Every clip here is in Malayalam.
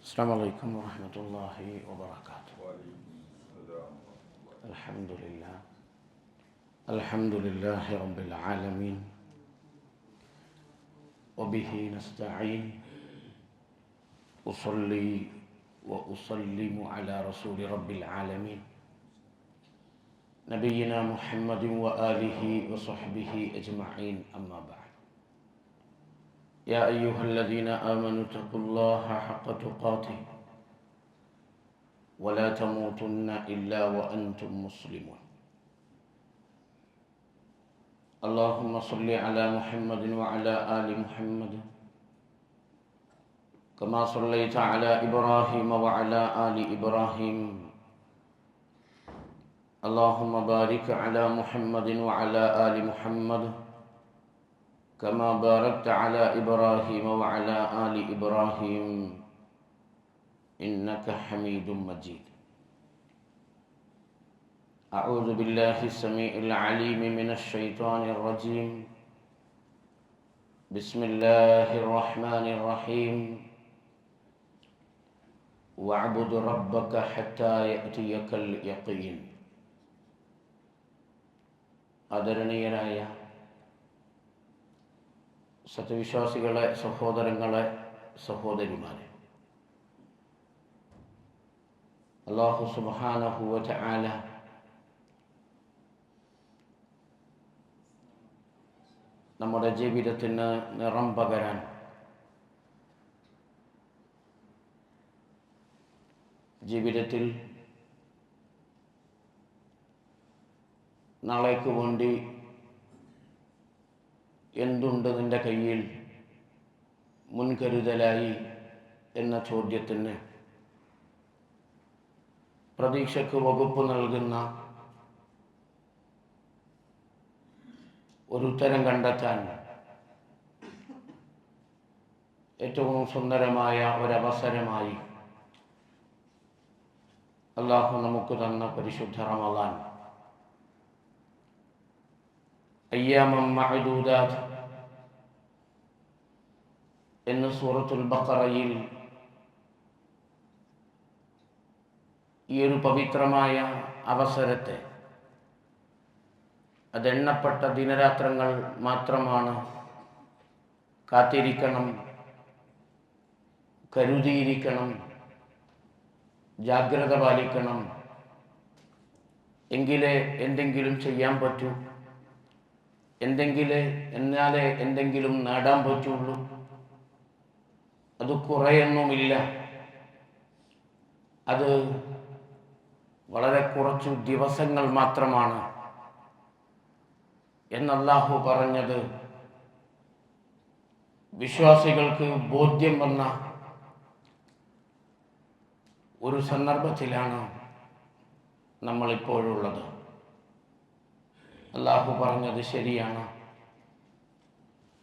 السلام عليكم ورحمة الله وبركاته. الحمد لله رب العالمين، وبه نستعين. أصلي وأسلم على رسول رب العالمين نبينا محمد وآله وصحبه أجمعين، أما بعد. يا أيها الذين آمنوا اتقوا الله حق تقاته ولا تموتن إلا وأنتم مسلمون. اللهم صل على محمد وعلى آل محمد كما صليت على إبراهيم وعلى آل إبراهيم. اللهم بارك على محمد وعلى آل محمد كما باركت على إبراهيم وعلى آل إبراهيم إنك حميد مجيد. أعوذ بالله السميع العليم من الشيطان الرجيم. بسم الله الرحمن الرحيم. واعبد ربك حتى يأتيك اليقين. ആദരണീയരായ സത്യവിശ്വാസികളെ, സഹോദരങ്ങളെ, സഹോദരിമാരെ, അല്ലാഹു സുബ്ഹാനഹു വ തആല നമ്മുടെ ജീവിതത്തിന് നിറം പകരാൻ, ജീവിതത്തിൽ നാളേക്ക് വേണ്ടി എന്തുണ്ട് നിന്റെ കയ്യിൽ മുൻകരുതലായി എന്ന ചോദ്യത്തിന് പ്രതീക്ഷയ്ക്ക് വകുപ്പ് നൽകുന്ന ഒരു ഉത്തരം കണ്ടെത്താൻ ഏറ്റവും സുന്ദരമായ ഒരവസരമായി അല്ലാഹു നമുക്ക് തന്ന പരിശുദ്ധ റമളാൻ, അയ്യാമം മഅദൂദാത്ത് എന്ന് സൂറത്തുൽ ബഖറയിൽ ഈ ഒരു പവിത്രമായ അവസരത്തെ, അതെണ്ണപ്പെട്ട ദിനരാത്രങ്ങൾ മാത്രമാണ്, കാത്തിരിക്കണം, കരുതിയിരിക്കണം, ജാഗ്രത പാലിക്കണം, എങ്കിലേ എന്തെങ്കിലും ചെയ്യാൻ പറ്റൂ, എന്നാലേ എന്തെങ്കിലും നേടാൻ പറ്റുള്ളൂ. അത് കുറയൊന്നുമില്ല, അത് വളരെ കുറച്ചു ദിവസങ്ങൾ മാത്രമാണ് എന്നല്ലാഹു പറഞ്ഞത് വിശ്വാസികൾക്ക് ബോധ്യം വന്ന ഒരു സന്ദർഭത്തിലാണ് നമ്മളിപ്പോഴുള്ളത്. അല്ലാഹു പറഞ്ഞത് ശരിയാണ്.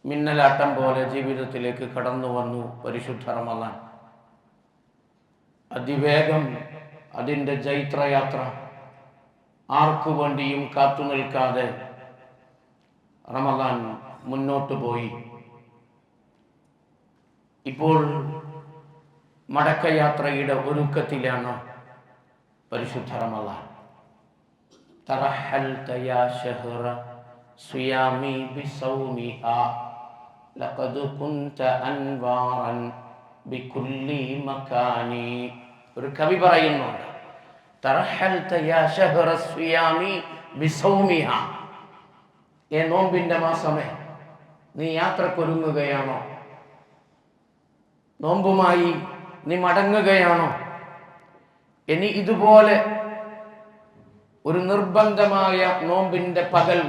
മിന്നലാട്ടം പോലെ ജീവിതത്തിലേക്ക് കടന്നു വന്നു പരിശുദ്ധ റമളാൻ. അതിവേഗം അതിൻ്റെ ജൈത്രയാത്ര ആർക്കു വേണ്ടിയും കാത്തു നിൽക്കാതെ റമളാൻ മുന്നോട്ട് പോയി. ഇപ്പോൾ മടക്കയാത്രയുടെ ഒരുക്കത്തിലാണ് പരിശുദ്ധ റമളാൻ. തറഹൽത യാ ശഹ്റ സിയാമി ബിസൗമിഹാ ലഖദ് കുൻത അൻവാറൻ ബികുല്ലി മകാനി. ഒരു കവി പറയുന്നുണ്ട്, തറഹൽത യാ ശഹ്റ സിയാമി ബിസൗമിഹാ. ഏ നോമ്പിന്റെ മാസമേ, നീ യാത്രക്കൊരുങ്ങുകയാണോ? നോമ്പുമായി നീ മടങ്ങുകയാണോ? ഇനി ഇതുപോലെ ഒരു നിർബന്ധമായ നോമ്പിന്റെ പകൽ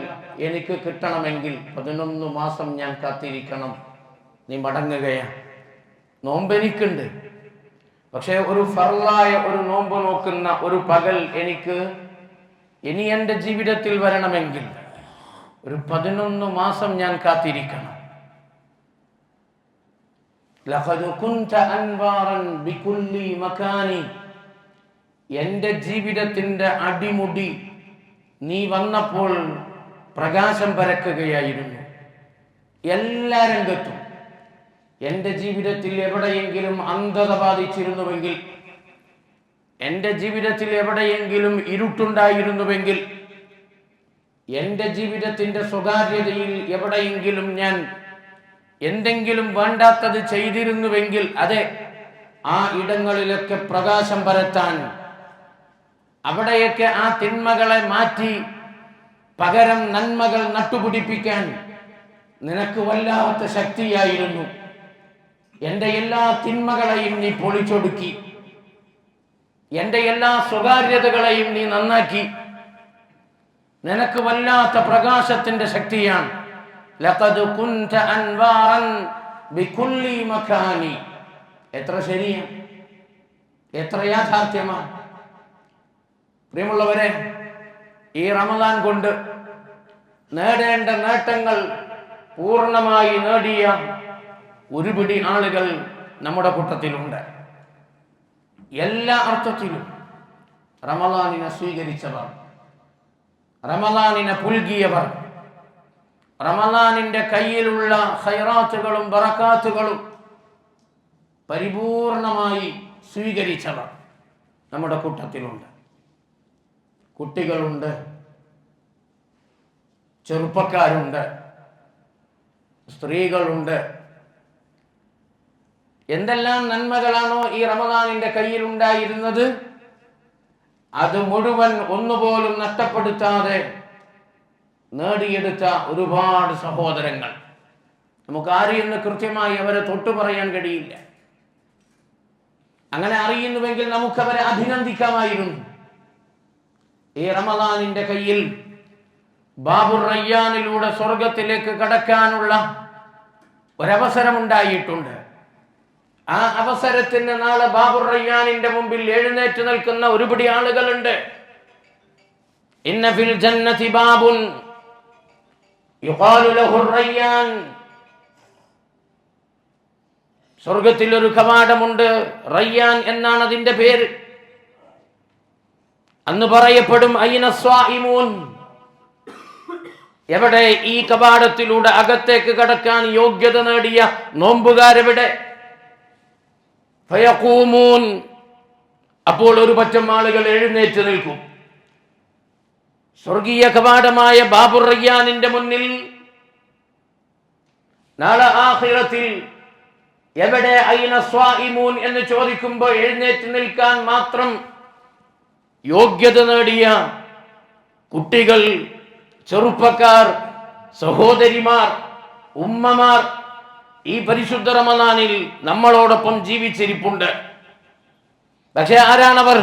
എനിക്ക് കിട്ടണമെങ്കിൽ 11 മാസം ഞാൻ കാത്തിരിക്കണം. നീ മടങ്ങുകയാണ്. നോമ്പ് എനിക്കുണ്ട്, പക്ഷേ ഒരു ഫർളായ ഒരു നോമ്പ് നോക്കുന്ന ഒരു പകൽ എനിക്ക് ഇനി എൻ്റെ ജീവിതത്തിൽ വരണമെങ്കിൽ ഒരു 11 മാസം ഞാൻ കാത്തിരിക്കണം. ലഖദ് കുൻത അൻവാറൻ ബികുല്ലി മകാനി. എൻ്റെ ജീവിതത്തിൻ്റെ അടിമുടി നീ വന്നപ്പോൾ പ്രകാശം പരക്കുകയായിരുന്നു. എല്ലാ രംഗത്തും എൻ്റെ ജീവിതത്തിൽ എവിടെയെങ്കിലും അന്ധത ബാധിച്ചിരുന്നുവെങ്കിൽ, എൻ്റെ ജീവിതത്തിൽ എവിടെയെങ്കിലും ഇരുട്ടുണ്ടായിരുന്നുവെങ്കിൽ, എൻ്റെ ജീവിതത്തിൻ്റെ സ്വകാര്യതയിൽ എവിടെയെങ്കിലും ഞാൻ എന്തെങ്കിലും വേണ്ടാത്തത് ചെയ്തിരുന്നുവെങ്കിൽ, അതെ, ആ ഇടങ്ങളിലൊക്കെ പ്രകാശം പരത്താൻ, അവിടെയൊക്കെ ആ തിന്മകളെ മാറ്റി പകരം നന്മകൾ നട്ടുപിടിപ്പിക്കാൻ നിനക്ക് വല്ലാത്ത ശക്തിയായിരുന്നു. എൻ്റെ എല്ലാ തിന്മകളെയും നീ പൊളിച്ചൊടുക്കി, എൻ്റെ എല്ലാ സ്വകാര്യതകളെയും നീ നന്നാക്കി. നിനക്ക് വല്ലാത്ത പ്രകാശത്തിന്റെ ശക്തിയാണ്. ലഖദ് കുൻത അൻവാറൻ ബികുല്ലി മകാനി. എത്ര ശരിയാണ്, എത്ര യാഥാർത്ഥ്യമാണ്. പ്രിയമുള്ളവരെ, ഈ റമദാൻ കൊണ്ട് നേടേണ്ട നേട്ടങ്ങൾ പൂർണ്ണമായി നേടിയ ഒരുപിടി ആളുകൾ നമ്മുടെ കൂട്ടത്തിലുണ്ട്. എല്ലാ അർത്ഥത്തിലും റമദാനിനെ സ്വീകരിച്ചവർ, റമദാനിനെ പുൽകിയവർ, റമദാനിന്റെ കയ്യിലുള്ള ഖൈറാത്തുകളും ബറകാത്തുകളും പരിപൂർണമായി സ്വീകരിച്ചവർ നമ്മുടെ കൂട്ടത്തിലുണ്ട്. കുട്ടികളുണ്ട്, ചെറുപ്പക്കാരുണ്ട്, സ്ത്രീകളുണ്ട്. എന്തെല്ലാം നന്മകളാണോ ഈ റമദാനിന്റെ കയ്യിൽ ഉണ്ടായിരുന്നത്, അത് മുഴുവൻ ഒന്നുപോലും നഷ്ടപ്പെടുത്താതെ നേടിയെടുത്ത ഒരുപാട് സഹോദരങ്ങൾ. നമുക്ക് ആരെയെന്ന് കൃത്യമായി അവരെ തൊട്ടു പറയാൻ കഴിയില്ല. അങ്ങനെ അറിയുന്നുവെങ്കിൽ നമുക്കവരെ അഭിനന്ദിക്കാമായിരുന്നു. ഈ റമദാനിന്റെ കയ്യിൽ ബാബുർ റയ്യാനിലൂടെ സ്വർഗത്തിലേക്ക് കടക്കാനുള്ള ഒരവസരമുണ്ടായിട്ടുണ്ട്. ആ അവസരത്തിന് നാളെ ബാബുർ റയ്യാനിന്റെ മുമ്പിൽ എഴുന്നേറ്റ് നിൽക്കുന്ന ഒരുപിടി ആളുകളുണ്ട്. ഇന്ന ഫിൽ ജന്നതി ബാബുൻ യുഖാലു ലഹു റയ്യാൻ. സ്വർഗത്തിൽ ഒരു കവാടമുണ്ട്, റയ്യാൻ എന്നാണ് അതിന്റെ പേര്. അന്ന് പറയപ്പെടും ഐന സ്വാഇമൂൻ, എവിടെ ഈ കവാടത്തിലൂടെ അകത്തേക്ക് കടക്കാൻ യോഗ്യത നേടിയ നോമ്പുകാരെവിടെ? ഫയഖൂമൂൻ, അപ്പോൾ ഒരു പറ്റം ആളുകൾ എഴുന്നേറ്റ് നിൽക്കും. സ്വർഗീയ കവാടമായ ബാബുർ റയ്യാനിന്റെ മുന്നിൽ നാളെ ആഖിറത്തിൽ എവിടെ ഐന സ്വാഇമൂൻ എന്ന് ചോദിക്കുമ്പോൾ എഴുന്നേറ്റ് നിൽക്കാൻ മാത്രം യോഗ്യത നേടിയ കുട്ടികൾ, ചെറുപ്പക്കാർ, സഹോദരിമാർ, ഉമ്മമാർ ഈ പരിശുദ്ധ റമദാനിൽ നമ്മളോടൊപ്പം ജീവിച്ചിരിപ്പുണ്ട്. പക്ഷെ ആരാണവർ?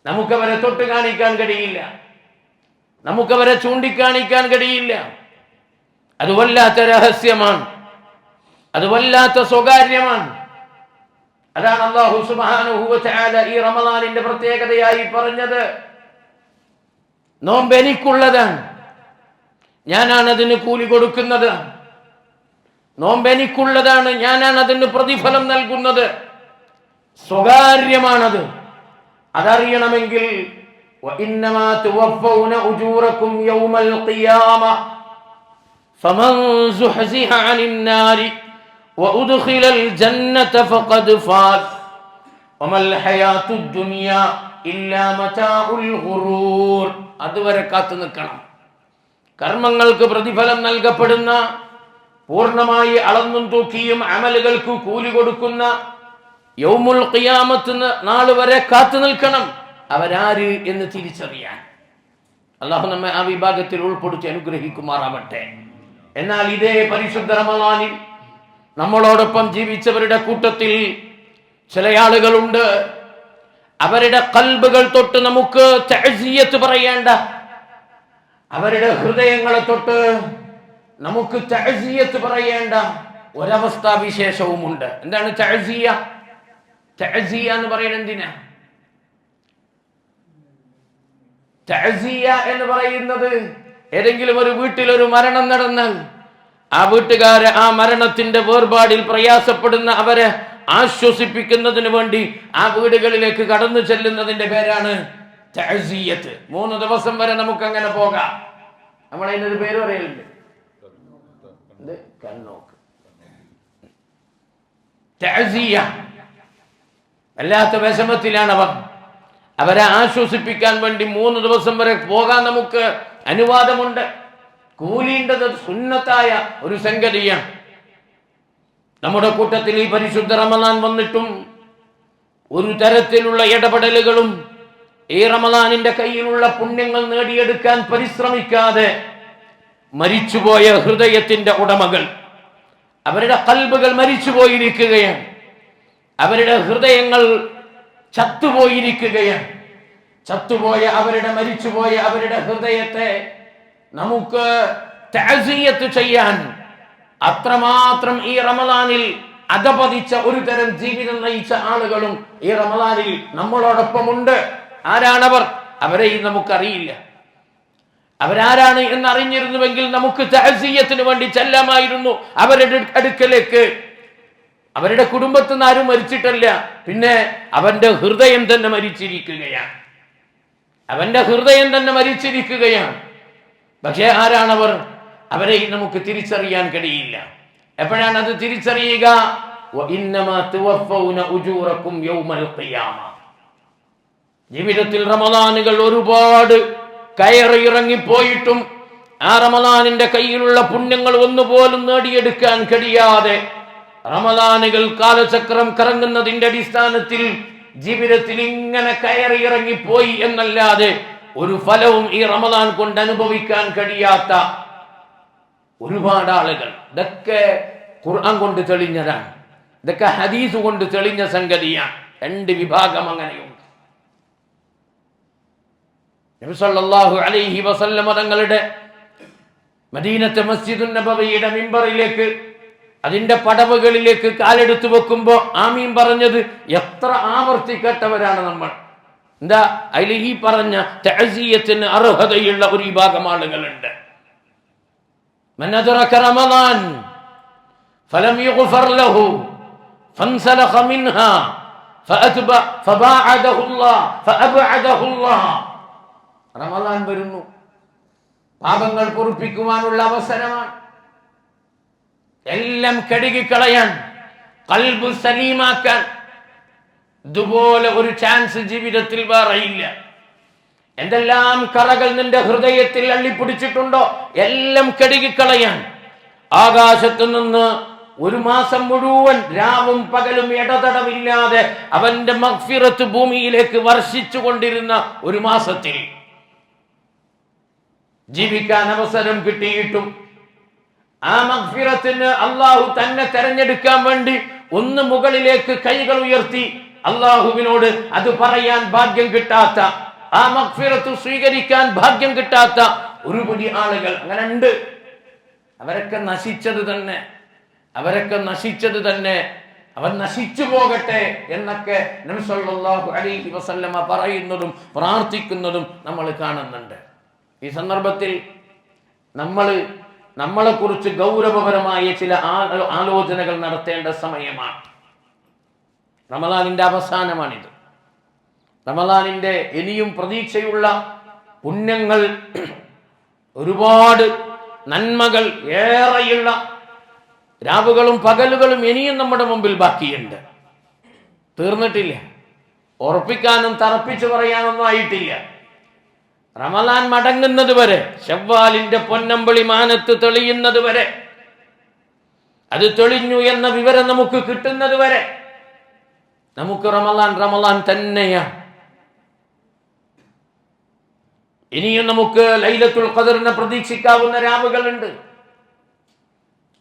നമുക്കവരെ തൊട്ട് കാണിക്കാൻ കഴിയില്ല, നമുക്കവരെ ചൂണ്ടിക്കാണിക്കാൻ കഴിയില്ല. അത് വല്ലാത്ത രഹസ്യമാണ്, അത് വല്ലാത്ത സ്വകാര്യമാണ്. അതാണ് അല്ലാഹു സുബ്ഹാനഹു വ തആല ഈ റമദാനിന്റെ പ്രത്യേകതയായി പറഞ്ഞത്. നോമ്പ് എനിക്കുള്ളതാണ്, ഞാനാണ് അതിന് കൂലി കൊടുക്കുന്നത്. നോമ്പ് എനിക്കുള്ളതാണ്, ഞാനാണ് അതിന് പ്രതിഫലം നൽകുന്നത്. സ്വകാര്യമാണത്. അതറിയണമെങ്കിൽ വഇന്നമാ തുവഫൗന ഉജൂറകും യൗമൽ ഖിയാമ ഫമൻ സുഹ്സിഹ അനിൻ നാരി വഉദ്ഖിലൽ ജന്നത ഫഖദ് ഫാസ് വമൽ ഹയാത്തുദ് ദുനിയ ഇല്ലാ മതാഉൽ ഗുറൂർ. അതുവരെ കാത്തു നിൽക്കണം. കർമ്മങ്ങൾക്ക് പ്രതിഫലം നൽകപ്പെടുന്ന, പൂർണ്ണമായി അളന്നും തൂക്കിയും അമലുകൾക്ക് കൂലി കൊടുക്കുന്ന യൗമുൽ ഖിയാമത്ത് നാൾ വരെ കാത്തു നിൽക്കണം. അവരാര് എന്ന് തിരിച്ചറിയാൻ അല്ലാഹു നമ്മെ ആ വിഭാഗത്തിൽ ഉൾപ്പെടുത്തി അനുഗ്രഹിക്കുമാറാവട്ടെ. എന്നാൽ ഇതേ പരിശുദ്ധ റമദാനിൽ നമ്മളോടൊപ്പം ജീവിച്ചവരുടെ കൂട്ടത്തിൽ ചില ആളുകളുണ്ട്. അവരുടെ ഖൽബുകൾ തൊട്ട് നമുക്ക് തഅസിയത്ത് പറയേണ്ട, അവരുടെ ഹൃദയങ്ങളെ തൊട്ട് നമുക്ക് തഅസിയത്ത് പറയേണ്ട ഒരവസ്ഥാ വിശേഷവുമുണ്ട്. എന്താണ് തഅസിയ? തഅസിയ എന്ന് പറയുന്നത് എന്തിനാ? തഅസിയ എന്ന് പറയുന്നത് ഏതെങ്കിലും ഒരു വീട്ടിൽ ഒരു മരണം നടന്നാൽ ആ വീട്ടുകാരെ ആ മരണത്തിന്റെ വേർപാടിൽ പ്രയാസപ്പെടുന്ന അവരെ ആശ്വസിപ്പിക്കുന്നതിന് വേണ്ടി ആ വീടുകളിലേക്ക് കടന്നു ചെല്ലുന്നതിന്റെ പേരാണ് തഅസിയത്ത്. 3 ദിവസം വരെ നമുക്ക് അങ്ങനെ പോകാം. നമ്മളതിനൊരു പേര് പറയലുണ്ട്, കണ്ണോക്ക്. തഅസിയ. വല്ലാത്ത വിഷമത്തിലാണ് അവരെ ആശ്വസിപ്പിക്കാൻ വേണ്ടി 3 ദിവസം വരെ പോകാൻ നമുക്ക് അനുവാദമുണ്ട്. കൂലിണ്ടത് സുന്നത്തായ ഒരു സംഗതിയാണ്. നമ്മുടെ കൂട്ടത്തിൽ ഈ പരിശുദ്ധ റമദാൻ വന്നിട്ടും ഒരു തരത്തിലുള്ള ഇടപെടലുകളും ഈ റമദാനിന്റെ കയ്യിലുള്ള പുണ്യങ്ങൾ നേടിയെടുക്കാൻ പരിശ്രമിക്കാതെ മരിച്ചുപോയ ഹൃദയത്തിന്റെ ഉടമകൾ, അവരുടെ ഖൽബുകൾ മരിച്ചുപോയിരിക്കുകയാണ്. അവരുടെ ഹൃദയങ്ങൾ ചത്തുപോയിരിക്കുകയാണ്. മരിച്ചുപോയ അവരുടെ ഹൃദയത്തെ നമുക്ക് തഅസിയത്ത് ചെയ്യാൻ അത്രമാത്രം ഈ റമദാനിൽ അധപതിച്ച ഒരു തരം ജീവിതം നയിച്ച ആളുകളും ഈ റമദാനിൽ നമ്മളോടൊപ്പമുണ്ട്. ആരാണവർ? അവരെയും നമുക്കറിയില്ല. അവരാരാണ് എന്നറിഞ്ഞിരുന്നുവെങ്കിൽ നമുക്ക് തഅസിയത്തിന് വേണ്ടി ചെല്ലാമായിരുന്നു അവരുടെ അടുക്കലേക്ക്. അവരുടെ കുടുംബത്തിൽ നിന്ന് ആരും മരിച്ചിട്ടല്ല, പിന്നെ അവന്റെ ഹൃദയം തന്നെ മരിച്ചിരിക്കുകയാണ്. പക്ഷേ ആരാണവർ? അവരെയും നമുക്ക് തിരിച്ചറിയാൻ കഴിയില്ല. എപ്പോഴാണ് അത് തിരിച്ചറിയുക? ജീവിതത്തിൽ റമദാനുകൾ ഒരുപാട് കയറി ഇറങ്ങിപ്പോയിട്ടും ആ റമദാനിന്റെ കയ്യിലുള്ള പുണ്യങ്ങൾ ഒന്നുപോലും നേടിയെടുക്കാൻ കഴിയാതെ റമദാനുകൾ കാലചക്രം കറങ്ങുന്നതിന്റെ അടിസ്ഥാനത്തിൽ ജീവിതത്തിൽ ഇങ്ങനെ കയറി ഇറങ്ങിപ്പോയി എന്നല്ലാതെ ഒരു ഫലവും ഈ റമദാൻ കൊണ്ട് അനുഭവിക്കാൻ കഴിയാത്ത ഒരുപാട് ആളുകൾ. ഇതൊക്കെ ഖുർആൻ കൊണ്ട് തെളിഞ്ഞതാണ്, ഇതൊക്കെ ഹദീസ് കൊണ്ട് തെളിഞ്ഞ സംഗതിയാണ്. 2 വിഭാഗം അങ്ങനെയുണ്ട്. നബി സല്ലല്ലാഹു അലൈഹി വസല്ലം തങ്ങളുടെ മദീനത്തെ മസ്ജിദുൻ നബവിയുടെ മിമ്പറിലേക്ക്, അതിന്റെ പടവുകളിലേക്ക് കാലെടുത്തു വെക്കുമ്പോ ആമീൻ പറഞ്ഞത് എത്ര ആവർത്തിക്കട്ടവരാണ് നമ്മൾ. എന്താ അതിൽ ഈ പറഞ്ഞ തഅസിയത്തിന് അർഹതയുള്ള ഒരു വിഭാഗം ആളുകളുണ്ട്. من أدرك رمضان فلم يغفر له فانسلخ منها فباعده الله. റമദാൻ വരുന്നു, പാപങ്ങൾ പൊറുപ്പിക്കുവാനുള്ള അവസരമാണ്. എല്ലാം കഴുകിക്കളയാൻ, ഖൽബ് സലീമാക്കാൻ ഇതുപോലെ ഒരു ചാൻസ് ജീവിതത്തിൽ വേറെയില്ല. എന്തെല്ലാം കറകൾ നിന്റെ ഹൃദയത്തിൽ അള്ളിപ്പിടിച്ചിട്ടുണ്ടോ എല്ലാം കഴുകിക്കളയാൻ ആകാശത്ത് നിന്ന് 1 മാസം മുഴുവൻ രാവും പകലും ഇടതടവില്ലാതെ അവന്റെ മഗ്ഫിറത്ത് ഭൂമിയിലേക്ക് വർഷിച്ചു കൊണ്ടിരുന്ന ഒരു മാസത്തിൽ ജീവിക്കാൻ അവസരം കിട്ടിയിട്ടും ആ മഗ്ഫിറത്തിന് അള്ളാഹു തന്നെ തെരഞ്ഞെടുക്കാൻ വേണ്ടി ഒന്ന് മുകളിലേക്ക് കൈകൾ ഉയർത്തി അള്ളാഹുവിനോട് അത് പറയാൻ ഭാഗ്യം കിട്ടാത്ത, ആ മഗ്ഫിറത്ത് സ്വീകരിക്കാൻ ഭാഗ്യം കിട്ടാത്ത ഒരുപടി ആളുകൾ അങ്ങനെ ഉണ്ട്. അവരൊക്കെ നശിച്ചത് തന്നെ അവൻ നശിച്ചു പോകട്ടെ എന്നൊക്കെ നബി സല്ലല്ലാഹു അലൈഹി വസല്ലമ പറയുന്നതും പ്രാർത്ഥിക്കുന്നതും നമ്മൾ കാണുന്നുണ്ട്. ഈ സന്ദർഭത്തിൽ നമ്മളെ കുറിച്ച് ഗൗരവപരമായ ചില ആലോചനകൾ നടത്തേണ്ട സമയമാണ്. റമദാനിന്റെ അവസാനമാണിത്. റമദാനിന്റെ ഇനിയും പ്രതീക്ഷയുള്ള പുണ്യങ്ങൾ, ഒരുപാട് നന്മകൾ ഏറെയുള്ള രാവുകളും പകലുകളും ഇനിയും നമ്മുടെ മുമ്പിൽ ബാക്കിയുണ്ട്. തീർന്നിട്ടില്ല. ഉറപ്പിക്കാനും തറപ്പിച്ചു പറയാനൊന്നും ആയിട്ടില്ല. റമദാൻ മടങ്ങുന്നത് വരെ, ശവ്വാലിന്റെ പൊന്നമ്പളി മാനത്ത് തെളിയുന്നത് വരെ, അത് തെളിഞ്ഞു എന്ന വിവരം നമുക്ക് കിട്ടുന്നത് വരെ നമുക്ക് റമദാൻ തന്നെയാണ്. ഇനിയും നമുക്ക് ലൈലത്തുൽ ഖദറിനെ പ്രതീക്ഷിക്കാവുന്ന രാവുകളുണ്ട്.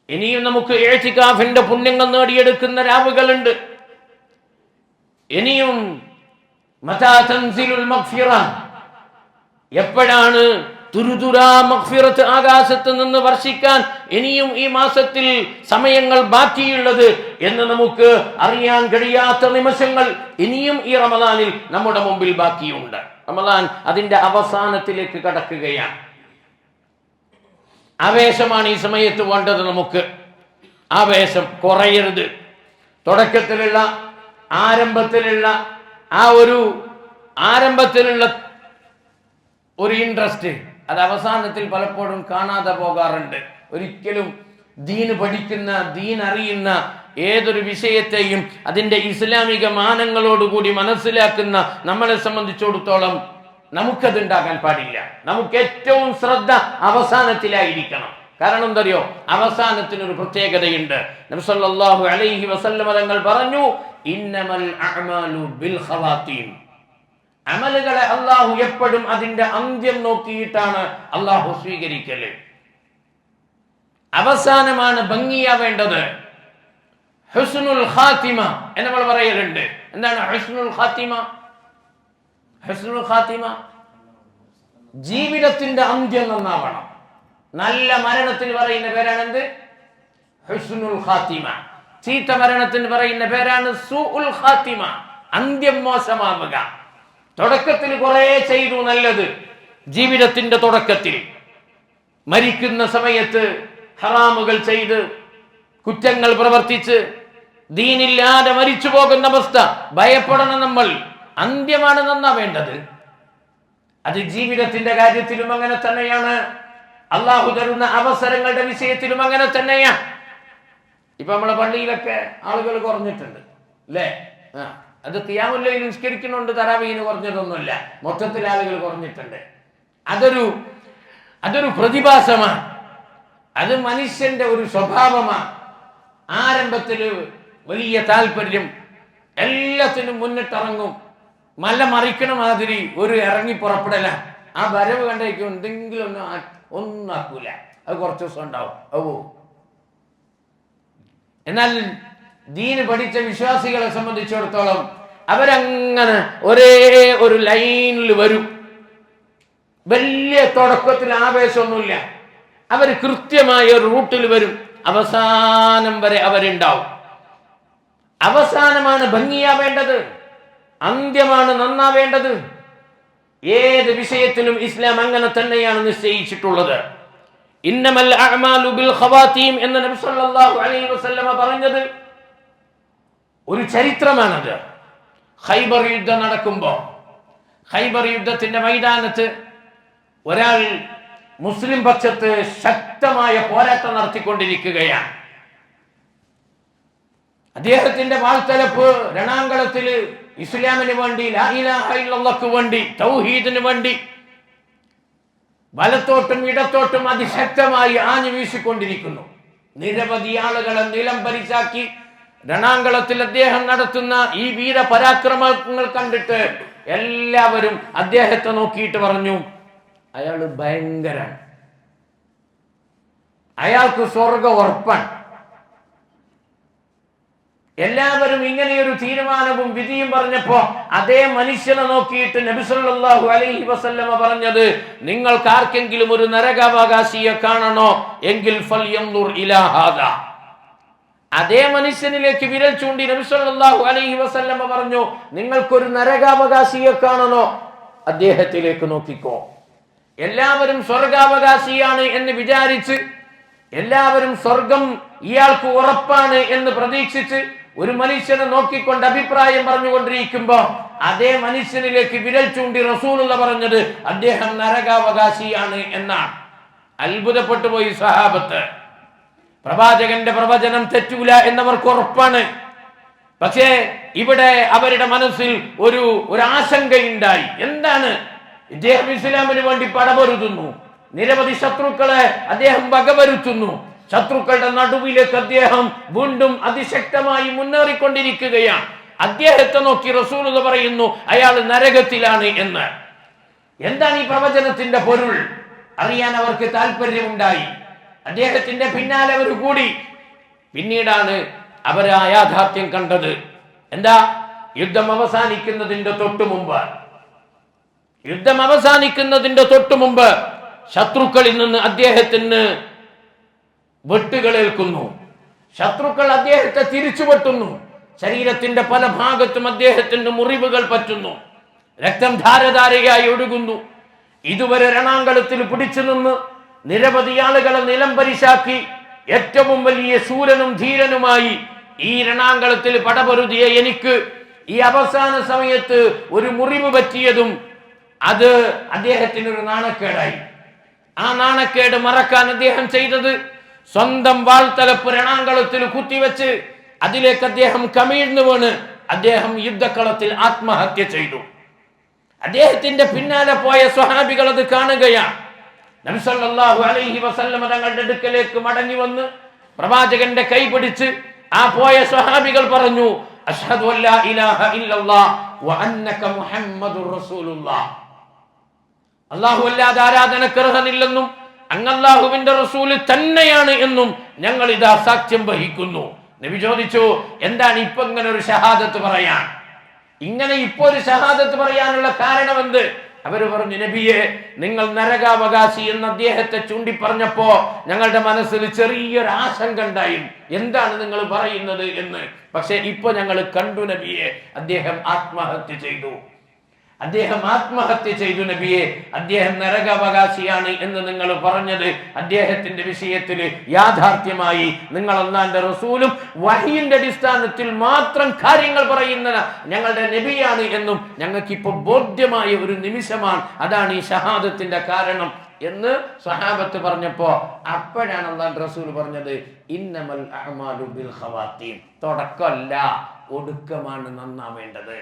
ഇനിയും നമുക്ക് ഇഅ്തികാഫിന്റെ പുണ്യങ്ങൾ നേടിയെടുക്കുന്ന രാവുകളുണ്ട്. ഇനിയും മതാ തൻസിലുൽ മഗ്ഫിറ, എപ്പോഴാണ് തുരുതുരാ മഗ്ഫിറത്ത് ആകാശത്ത് നിന്ന് വർഷിക്കാൻ ഇനിയും ഈ മാസത്തിൽ സമയങ്ങൾ ബാക്കിയുള്ളത് എന്ന് നമുക്ക് അറിയാൻ കഴിയാത്ത നിമിഷങ്ങൾ ഇനിയും ഈ റമദാനിൽ നമ്മുടെ മുമ്പിൽ ബാക്കിയുണ്ട്. റമദാൻ അതിന്റെ അവസാനത്തിലേക്ക് കടക്കുകയാണ്. ആവേശമാണ് ഈ സമയത്ത് വേണ്ടത്. നമുക്ക് ആവേശം കുറയരുത്. തുടക്കത്തിലുള്ള ആരംഭത്തിലുള്ള ഒരു ഇൻട്രസ്റ്റ് അത് അവസാനത്തിൽ പലപ്പോഴും കാണാതെ പോകാറുണ്ട്. ഒരിക്കലും ദീന് പഠിക്കുന്ന, ദീൻ അറിയുന്ന ഏതൊരു വിഷയത്തെയും അതിൻ്റെ ഇസ്ലാമിക മാനങ്ങളോടുകൂടി മനസ്സിലാക്കുന്ന നമ്മളെ സംബന്ധിച്ചിടത്തോളം നമുക്കതുണ്ടാകാൻ പാടില്ല. നമുക്ക് ഏറ്റവും ശ്രദ്ധ അവസാനത്തിലായിരിക്കണം. കാരണം എന്തറിയോ, അവസാനത്തിനൊരു പ്രത്യേകതയുണ്ട്. നബി സല്ലല്ലാഹു അലൈഹി വസല്ലം തങ്ങൾ പറഞ്ഞു, ഇന്നമൽ അഅ്മാലു ബിൽ ഖവാതീം. അമലുകളെ അല്ലാഹു എപ്പോഴും അതിന്റെ അന്ത്യം നോക്കിയിട്ടാണ് അല്ലാഹു സ്വീകരിക്കല്. അവസാനമാണ് ഭംഗിയാവേണ്ടത്. ഹുസ്നുൽ ഖാത്തിമ എന്ന് നമ്മൾ പറയലുണ്ട്. എന്താണ് ഹുസ്നുൽ ഖാത്തിമ? ഹുസ്നുൽ ഖാത്തിമ ജീവിതത്തിന്റെ അന്ത്യം നന്നാവണം. നല്ല മരണത്തിന് പറയുന്ന പേരാണ് എന്ത്? ഹുസ്നുൽ ഖാത്തിമ. ചീത്ത മരണത്തിന് പറയുന്ന പേരാണ് സൂഉൽ ഖാത്തിമ, അന്ത്യം മോശമാവുക. തുടക്കത്തിൽ കുറെ ചെയ്തു നല്ലത്, ജീവിതത്തിന്റെ തുടക്കത്തിൽ മരിക്കുന്ന സമയത്ത് ഹറാമുകൾ ചെയ്ത് കുറ്റങ്ങൾ പ്രവർത്തിച്ച് ദീനില്ലാതെ മരിച്ചു പോകുന്ന അവസ്ഥ ഭയപ്പെടണം നമ്മൾ. അന്ത്യമാണ് നന്നാവേണ്ടത്. അത് ജീവിതത്തിന്റെ കാര്യത്തിലും അങ്ങനെ തന്നെയാണ്, അള്ളാഹു തരുന്ന അവസരങ്ങളുടെ വിഷയത്തിലും അങ്ങനെ തന്നെയാണ്. ഇപ്പൊ നമ്മളെ പള്ളിയിലൊക്കെ ആളുകൾ കുറഞ്ഞിട്ടുണ്ട് അല്ലേ? അത് ഖിയാമുൽ ലൈൽ നിസ്കരിക്കുന്നുണ്ട്, തറാവീഹിന് കുറഞ്ഞതൊന്നുമില്ല, മൊത്തത്തിൽ ആളുകൾ കുറഞ്ഞിട്ടുണ്ട്. അതൊരു പ്രതിഭാസമാണ്, അത് മനുഷ്യന്റെ ഒരു സ്വഭാവമാണ്. ആരംഭത്തിൽ വലിയ താല്പര്യം, എല്ലാത്തിനും മുന്നിട്ടിറങ്ങും, മല മറിക്കണ മാതിരി ഒരു ഇറങ്ങി പുറപ്പെടല. ആ വരവ് കണ്ടേക്കും എന്തെങ്കിലും ഒന്നും ആക്കൂല, അത് കുറച്ച് ദിവസം ഉണ്ടാവും, അത് പോവും. എന്നാൽ ദീന് പഠിച്ച വിശ്വാസികളെ സംബന്ധിച്ചിടത്തോളം അവരങ്ങനെ ഒരേ ഒരു ലൈനിൽ വരും. വലിയ തുടക്കത്തിൽ ആവേശമൊന്നുമില്ല, അവർ കൃത്യമായ ഒരു റൂട്ടിൽ വരും. അവസാനം വരെ അവരുണ്ടാവും. അവസാനമാണ് ഭംഗിയാവേണ്ടത്, അന്ത്യമാണ് നന്നാവേണ്ടത്. ഏത് വിഷയത്തിലും ഇസ്ലാം അങ്ങനെ തന്നെയാണ് നിശ്ചയിച്ചിട്ടുള്ളത്. ഇന്നമൽ അഅ്മാലു ബിൽ ഖവാതീം എന്ന് നബി സല്ലല്ലാഹു അലൈഹി വസല്ലമ പറഞ്ഞത് ഒരു ചരിത്രമാണത്. ഖൈബർ യുദ്ധം നടക്കുമ്പോൾ, ഖൈബർ യുദ്ധത്തിന്റെ മൈതാനത്ത് ഒരാൾ മുസ്ലിം പക്ഷത്ത് ശക്തമായ പോരാട്ടം നടത്തിക്കൊണ്ടിരിക്കുകയാണ്. അദ്ദേഹത്തിന്റെ വാൾത്തലപ്പ് രണാങ്കളത്തില് ഇസ്ലാമിന് വേണ്ടി, ലാ ഇലാഹ ഇല്ലല്ലാഹ്ക്ക് വേണ്ടി, തൗഹീദിന് വേണ്ടി വലത്തോട്ടും ഇടത്തോട്ടും അതിശക്തമായി ആഞ്ഞു വീശിക്കൊണ്ടിരിക്കുന്നു. നിരവധി ആളുകളെ നിലം പരിശാക്കി രണാങ്കളത്തിൽ അദ്ദേഹം നടത്തുന്ന ഈ വീരപരാക്രമങ്ങൾ കണ്ടിട്ട് എല്ലാവരും അദ്ദേഹത്തെ നോക്കിയിട്ട് പറഞ്ഞു, അയാള് ഭയങ്കരാണ്, അയാൾക്ക് സ്വർഗ ഉറപ്പാണ്. എല്ലാവരും ഇങ്ങനെയൊരു തീരുമാനവും വിധിയും പറഞ്ഞപ്പോ അതേ മനുഷ്യനെ നോക്കിയിട്ട് നബി സല്ലല്ലാഹു അലൈഹി വസല്ലമ പറഞ്ഞത്, നിങ്ങൾക്ക് ആർക്കെങ്കിലും ഒരു നരകാവകാശിയെ കാണണോ എങ്കിൽ ഫൽയൻദുർ ഇലാ ഹാദാ. അതേ മനുഷ്യനിലേക്ക് വിരൽ ചൂണ്ടി നബി സല്ലല്ലാഹു അലൈഹി വസല്ലമ പറഞ്ഞു, നിങ്ങൾക്കൊരു നരകാവകാശിയെ കാണണോ, അദ്ദേഹത്തിലേക്ക് നോക്കിക്കോ. എല്ലാവരും സ്വർഗാവകാശിയാണ് എന്ന് വിചാരിച്ച്, എല്ലാവരും സ്വർഗം ഇയാൾക്ക് ഉറപ്പാണ് എന്ന് പ്രതീക്ഷിച്ച് ഒരു മനുഷ്യനെ നോക്കിക്കൊണ്ട് അഭിപ്രായം പറഞ്ഞുകൊണ്ടിരിക്കുമ്പോ അതേ മനുഷ്യനിലേക്ക് വിരൽ ചൂണ്ടി റസൂലുള്ള പറഞ്ഞത് അദ്ദേഹം നരകാവകാശിയാണ് എന്നാണ്. അത്ഭുതപ്പെട്ടു പോയി സഹാബത്ത്. പ്രവാചകന്റെ പ്രവചനം തെറ്റൂല എന്നവർക്ക് ഉറപ്പാണ്. പക്ഷേ ഇവിടെ അവരുടെ മനസ്സിൽ ഒരു ആശങ്കയുണ്ടായി. എന്താണ്? ഇദ്ദേഹം ഇസ്ലാമിന് വേണ്ടി പടപൊരുതുന്നു, നിരവധി ശത്രുക്കളെ അദ്ദേഹം വകവരുത്തുന്നു, ശത്രുക്കളുടെ നടുവിലേക്ക് അദ്ദേഹം വീണ്ടും അതിശക്തമായി മുന്നേറിക്കൊണ്ടിരിക്കുകയാണ്. അദ്ദേഹത്തെ നോക്കി റസൂലുള്ളാഹി പറയുന്നു അയാൾ നരകത്തിലാണ് എന്ന്. എന്താണ് ഈ പ്രവചനത്തിന്റെ പൊരുൾ അറിയാൻ അവർക്ക് താല്പര്യമുണ്ടായി. അദ്ദേഹത്തിന്റെ പിന്നാലെ അവർ കൂടി. പിന്നീടാണ് അവർ ആ യാഥാർത്ഥ്യം കണ്ടത്. എന്താ? യുദ്ധം അവസാനിക്കുന്നതിന്റെ തൊട്ടു മുമ്പ് ശത്രുക്കളിൽ നിന്ന് അദ്ദേഹത്തിന് വെട്ടുകളേൽക്കുന്നു. ശത്രുക്കൾ അദ്ദേഹത്തെ തിരിച്ചു വെട്ടുന്നു. ശരീരത്തിന്റെ പല ഭാഗത്തും അദ്ദേഹത്തിന്റെ മുറിവുകൾ പറ്റുന്നു. രക്തം ധാരധാരയായി ഒഴുകുന്നു. ഇതുവരെ രണാങ്കളത്തിൽ പിടിച്ചു നിന്ന് നിരവധി ആളുകളെ നിലം പരിശാക്കി ഏറ്റവും വലിയ ശൂരനും ധീരനുമായി ഈ രണാങ്കളത്തിൽ പടപൊരുതിയ എനിക്ക് ഈ അവസാന സമയത്ത് ഒരു മുറിവ് പറ്റിയതും അത് അദ്ദേഹത്തിന് ഒരു നാണക്കേടായി. ആ നാണക്കേട് മറക്കാൻ അദ്ദേഹം ചെയ്തത് സ്വന്തം വാൾത്തലപ്പ് രണാങ്കളത്തിൽ കുത്തിവെച്ച് അതിലേക്ക് അദ്ദേഹം കമിഴ്ന്നു വീണ് അദ്ദേഹം യുദ്ധക്കളത്തിൽ ആത്മഹത്യ ചെയ്തു. അദ്ദേഹത്തിന്റെ പിന്നാലെ പോയ സ്വഹാബികൾ അത് കാണുകയാണ്. നബി സല്ലല്ലാഹു അലൈഹി വസല്ലം തങ്ങളുടെ അടുക്കലേക്ക് മടങ്ങി വന്ന് പ്രവാചകന്റെ കൈ പിടിച്ച് ആ പോയ സ്വഹാബികൾ പറഞ്ഞു, അഷ്ഹദു അല്ലാ ഇലാഹ ഇല്ലല്ലാഹ് വ അന്നക മുഹമ്മദുർ റസൂലുള്ളാഹ്. അല്ലാഹു അല്ലാതെ ആരാധനക്ക് അർഹനില്ലെന്നും അങ്ങ് അല്ലാഹുവിന്റെ റസൂൽ തന്നെയാണ് എന്നും ഞങ്ങൾ ഇതാ സാക്ഷ്യം വഹിക്കുന്നു. നബി ചോദിച്ചു, എന്താണ് ഇപ്പൊ ഇങ്ങനെ ഒരു ഷഹാദത്ത് പറയാൻ, ഇങ്ങനെ ഇപ്പൊ ഒരു ഷഹാദത്ത് പറയാനുള്ള കാരണം എന്ത്? അവര് പറഞ്ഞു, നബിയെ, നിങ്ങൾ നരകാവകാശി എന്ന് അദ്ദേഹത്തെ ചൂണ്ടി പറഞ്ഞപ്പോ ഞങ്ങളുടെ മനസ്സിൽ ചെറിയൊരു ആശങ്ക ഉണ്ടായി, എന്താണ് നിങ്ങൾ പറയുന്നത് എന്ന്. പക്ഷെ ഇപ്പൊ ഞങ്ങൾ കണ്ടു നബിയെ, അദ്ദേഹം ആത്മഹത്യ ചെയ്തു. നബിയെ, അദ്ദേഹം നരകാവകാശിയാണ് എന്ന് നിങ്ങൾ പറഞ്ഞത് അദ്ദേഹത്തിന്റെ വിഷയത്തിൽ യാഥാർത്ഥ്യമായി. നിങ്ങൾ അല്ലാഹുവിന്റെ റസൂലും വഹീന്റെ അടിസ്ഥാനത്തിൽ മാത്രം കാര്യങ്ങൾ പറയുന്ന ഞങ്ങളുടെ നബിയാണ് എന്നും ഞങ്ങൾക്കിപ്പോ ബോധ്യമായ ഒരു നിമിഷമാണ്. അതാണ് ഈ ഷഹാദത്തിന്റെ കാരണം എന്ന് സ്വഹാബത്ത് പറഞ്ഞപ്പോ അപ്പോഴാണ് അല്ലാഹുവിന്റെ റസൂൽ പറഞ്ഞത്, ഇന്നമൽ അഅ്മാലു ബിൽ ഖവാത്തീം. തുടക്കമല്ല, ഒടുക്കമാണ് നന്നാവേണ്ടത്.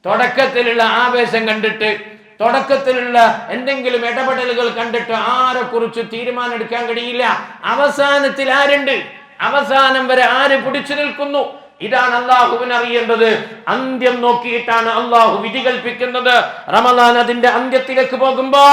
തുടക്കത്തിലുള്ള ആവേശം കണ്ടിട്ട്, തുടക്കത്തിലുള്ള എന്തെങ്കിലും ഇടപെടലുകൾ കണ്ടിട്ട് ആരെ കുറിച്ച് തീരുമാനം എടുക്കാൻ കഴിയില്ല. അവസാനത്തിൽ ആരുണ്ട്, അവസാനം വരെ ആര് പിടിച്ചു നിൽക്കുന്നു, ഇതാണ് അള്ളാഹുവിന് അറിയേണ്ടത്. അന്ത്യം നോക്കിയിട്ടാണ് അള്ളാഹു വിധി കൽപ്പിക്കുന്നത്. റമദാൻ അതിന്റെ അന്ത്യത്തിലേക്ക് പോകുമ്പോ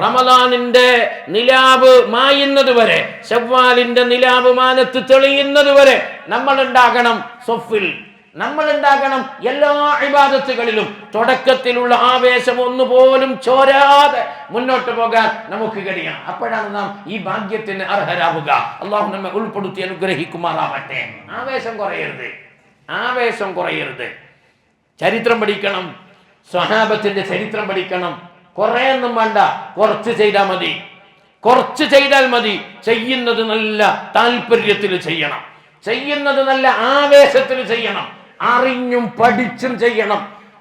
റമദാനിന്റെ നിലാവ് മായുന്നത് വരെ, ശവ്വാലിന്റെ നിലാവ് മാനത്ത് തെളിയുന്നത് വരെ നമ്മൾ ഉണ്ടാകണം സൊഫിൽ, നമ്മൾ ഉണ്ടാകണം എല്ലാ ഇബാദത്തുകളിലും. തുടക്കത്തിലുള്ള ആവേശം ഒന്നുപോലും ചോരാതെ മുന്നോട്ട് പോകാൻ നമുക്ക് കഴിയണം. അപ്പോഴാണ് നാം ഈ ഭാഗ്യത്തിന് അർഹരാവുക. അള്ളാഹു നമ്മെ ഉൾപ്പെടുത്തി അനുഗ്രഹിക്കുമാറാവട്ടെ. ആവേശം കുറയരുത്. ചരിത്രം പഠിക്കണം, സ്വഹാബത്തിന്റെ ചരിത്രം പഠിക്കണം. കുറെ ഒന്നും വേണ്ട, കുറച്ച് ചെയ്താൽ മതി. ചെയ്യുന്നത് നല്ല താല്പര്യത്തിൽ ചെയ്യണം, ചെയ്യുന്നത് നല്ല ആവേശത്തിൽ ചെയ്യണം, അറിഞ്ഞും പഠിച്ചും ചെയ്യണം.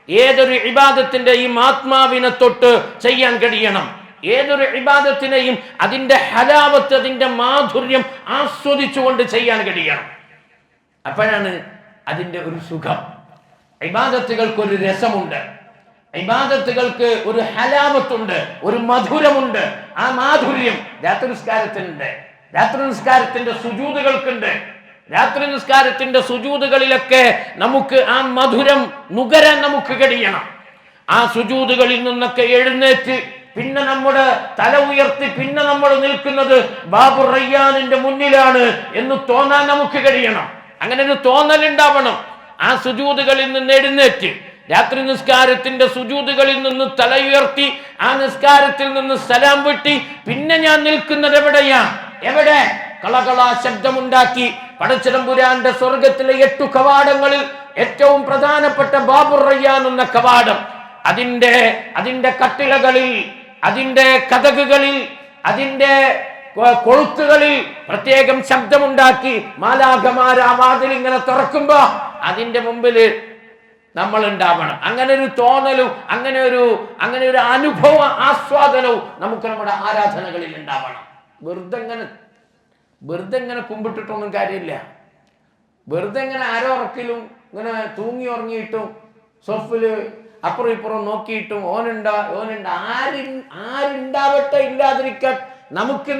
ഏതൊരു ഇബാദത്തിന്റെയും ആത്മാവിനെ തൊട്ട് ചെയ്യാൻ കഴിയണം. ഏതൊരു ഇബാദത്തിനെയും അതിന്റെ ഹലാവത്ത്, അതിന്റെ മാധുര്യം ആസ്വദിച്ചുകൊണ്ട് ചെയ്യാൻ കഴിയണം. അപ്പോഴാണ് അതിന്റെ ഒരു സുഖം. ഇബാദത്തുകൾക്ക് ഒരു രസമുണ്ട്, ഇബാദത്തുകൾക്ക് ഒരു ഹലാവത്തുണ്ട്, ഒരു മധുരമുണ്ട്. ആ മാധുര്യം രാത്രി നിസ്കാരത്തിനുണ്ട്, രാത്രി നിസ്കാരത്തിന്റെ സുജൂദുകൾക്കുണ്ട്. രാത്രി നിസ്കാരത്തിന്റെ സുജൂദുകളിലൊക്കെ നമുക്ക് ആ മധുരം നുകരാൻ നമുക്ക് കഴിയണം. ആ സുജൂദുകളിൽ നിന്നൊക്കെ എഴുന്നേറ്റ് പിന്നെ നമ്മുടെ തല ഉയർത്തി പിന്നെ നമ്മൾ നിൽക്കുന്നത് ബാബുർ റയ്യാനിന്റെ മുന്നിലാണ് എന്ന് തോന്നാൻ നമുക്ക് കഴിയണം. അങ്ങനെ ഒരു തോന്നലുണ്ടാവണം. ആ സുജൂദുകളിൽ നിന്ന് എഴുന്നേറ്റ് രാത്രി നിസ്കാരത്തിന്റെ സുജൂദുകളിൽ നിന്ന് തല ഉയർത്തി ആ നിസ്കാരത്തിൽ നിന്ന് സലാം വിട്ടി പിന്നെ ഞാൻ നിൽക്കുന്നത് എവിടെ കളകള ശബ്ദമുണ്ടാക്കി പടച്ചതമ്പുരാന്റെ സ്വർഗത്തിലെ 8 കവാടങ്ങളിൽ ഏറ്റവും പ്രധാനപ്പെട്ട ബാബുർ റയ്യാൻ എന്ന കവാടം, അതിന്റെ കട്ടിലകളിൽ, അതിന്റെ കതകുകളിൽ, അതിന്റെ കൊളുത്തുകളിൽ പ്രത്യേകം ശബ്ദമുണ്ടാക്കി മാലാഖമാർ ആ വാതിൽ ഇങ്ങനെ തുറക്കുമ്പോ അതിന്റെ മുമ്പിൽ നമ്മൾ ഉണ്ടാവണം. അങ്ങനെ ഒരു തോന്നലും അങ്ങനെ ഒരു അനുഭവ ആസ്വാദനവും നമുക്ക് നമ്മുടെ ആരാധനകളിൽ ഉണ്ടാവണം. വെറുതെ ഇങ്ങനെ കുമ്പിട്ടിട്ടൊന്നും കാര്യമില്ല. വെറുതെ ഇങ്ങനെ ആരോറക്കിലും ഇങ്ങനെ തൂങ്ങി ഉറങ്ങിയിട്ടും സോഫില് അപ്പുറം ഇപ്പുറം നോക്കിയിട്ടും ആരുണ്ടാവട്ടെ ഇല്ലാതിരിക്കട്ടെ, നമുക്ക്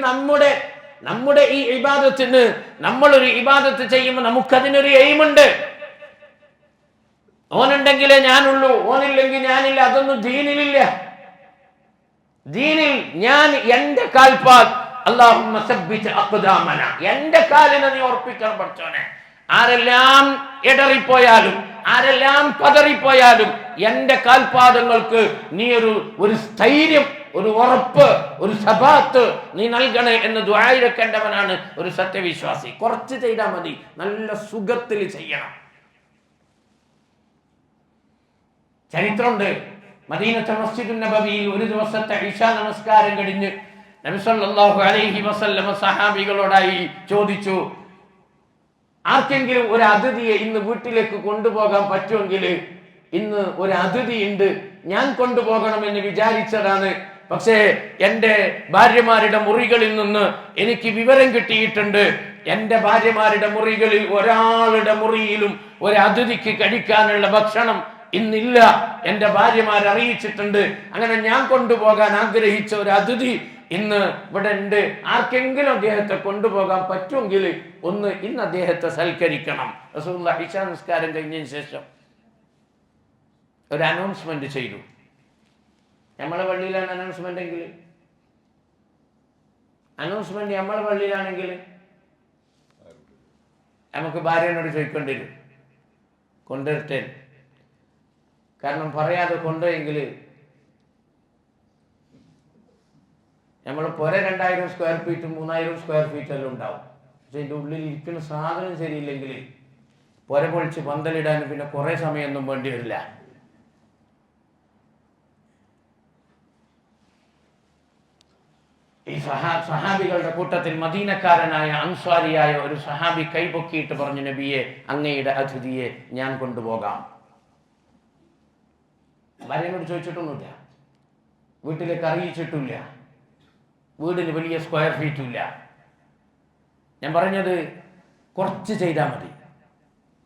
നമ്മുടെ ഈ ഇബാദത്തിന്, നമ്മളൊരു ഇബാദത്ത് ചെയ്യുമ്പോൾ നമുക്കതിനൊരു എയിമുണ്ട്. ഓനുണ്ടെങ്കിലേ ഞാനുള്ളൂ, ഓനില്ലെങ്കിൽ ഞാനില്ല, അതൊന്നും ദീനിലില്ല. ദീനിൽ ഞാൻ എന്റെ കാൽപ്പാൽ അല്ലാഹുമ്മ സബ്ബിത് അഖ്ദാമന, എന്റെ കാലിനെ നീ ഉറപ്പിക്കണം പഠിച്ചോനെ. ആരെല്ലാം ഇടറിപ്പോയാലും, ആരെല്ലാം പതറിപ്പോയാലും എന്റെ കാൽപാദങ്ങൾക്ക് നീ ഒരു സ്ഥൈര്യം, ഒരു ഉറപ്പ്, ഒരു സബാത്ത് നീ നൽകണേ എന്ന് ദുആയിരക്കേണ്ടവനാണ് ഒരു സത്യവിശ്വാസി. കുറച്ച് ചെയ്താൽ മതി, നല്ല സുഖത്തിൽ ചെയ്യണം. ചരിത്രമുണ്ട്. മദീനത്തെ മസ്ജിദുൻ നബവിയിൽ ഒരു ദിവസത്തെ ഇശാ നമസ്കാരം കഴിഞ്ഞ് നബി സല്ലല്ലാഹു അലൈഹി വസല്ലം സഹാബികളോടായി ചോദിച്ചു, ആർക്കെങ്കിലും ഒരു അതിഥിയെ ഇന്ന് വീട്ടിലേക്ക് കൊണ്ടുപോകാൻ പറ്റുമെങ്കിൽ, ഇന്ന് ഒരു അതിഥി ഉണ്ട്, ഞാൻ കൊണ്ടുപോകണമെന്ന് വിചാരിച്ചതാണ്, പക്ഷേ എൻ്റെ ഭാര്യമാരുടെ മുറികളിൽ നിന്ന് എനിക്ക് വിവരം കിട്ടിയിട്ടുണ്ട്. എൻ്റെ ഭാര്യമാരുടെ മുറികളിൽ ഒരാളുടെ മുറിയിലും ഒരു അതിഥിക്ക് കഴിക്കാനുള്ള ഭക്ഷണം ഇന്നില്ല. എൻ്റെ ഭാര്യമാർ അറിയിച്ചിട്ടുണ്ട്. അങ്ങനെ ഞാൻ കൊണ്ടുപോകാൻ ആഗ്രഹിച്ച ഒരു അതിഥി ഇന്ന് ഇവിടെ ഉണ്ട്. ആർക്കെങ്കിലും അദ്ദേഹത്തെ കൊണ്ടുപോകാൻ പറ്റുമെങ്കിൽ ഒന്ന് ഇന്ന് അദ്ദേഹത്തെ സൽക്കരിക്കണം. റസൂലുള്ളാഹി ഇശാ നിസ്കാരം കഴിഞ്ഞതിന് ശേഷം ഒരു അനൗൺസ്മെന്റ് ചെയ്തു. നമ്മളെ പള്ളിയിലാണ് അനൗൺസ്മെന്റ് എങ്കിൽ, അനൗൺസ്മെന്റ് നമ്മളെ പള്ളിയിലാണെങ്കിൽ നമുക്ക് ഭാര്യനോട് ചോദിക്കേണ്ടി വരും, കൊണ്ടുവരട്ടെ. കാരണം പറയാതെ കൊണ്ടുപോയെങ്കിൽ നമ്മൾ പുര 2000 സ്ക്വയർ ഫീറ്റും 3000 സ്ക്വയർ ഫീറ്റ് എല്ലാം ഉണ്ടാവും. പക്ഷെ അതിൻ്റെ ഉള്ളിൽ ഇരിക്കുന്ന സാധനം ശരിയില്ലെങ്കിൽ പുര പൊളിച്ച് പന്തലിടാൻ പിന്നെ കുറേ സമയമൊന്നും വേണ്ടി വരില്ല. ഈ സഹാബികളുടെ കൂട്ടത്തിൽ മദീനക്കാരനായ അൻസ്വാരിയായ ഒരു സഹാബി കൈപൊക്കിയിട്ട് പറഞ്ഞു, നബിയെ, അങ്ങയുടെ അതിഥിയെ ഞാൻ കൊണ്ടുപോകാം. ഭാര്യനോട് ചോദിച്ചിട്ടൊന്നുമില്ല, വീട്ടിലേക്ക് അറിയിച്ചിട്ടില്ല, വീടിന് വലിയ സ്ക്വയർ ഫീറ്റും ഇല്ല. ഞാൻ പറഞ്ഞത് കുറച്ച് ചെയ്താൽ മതി,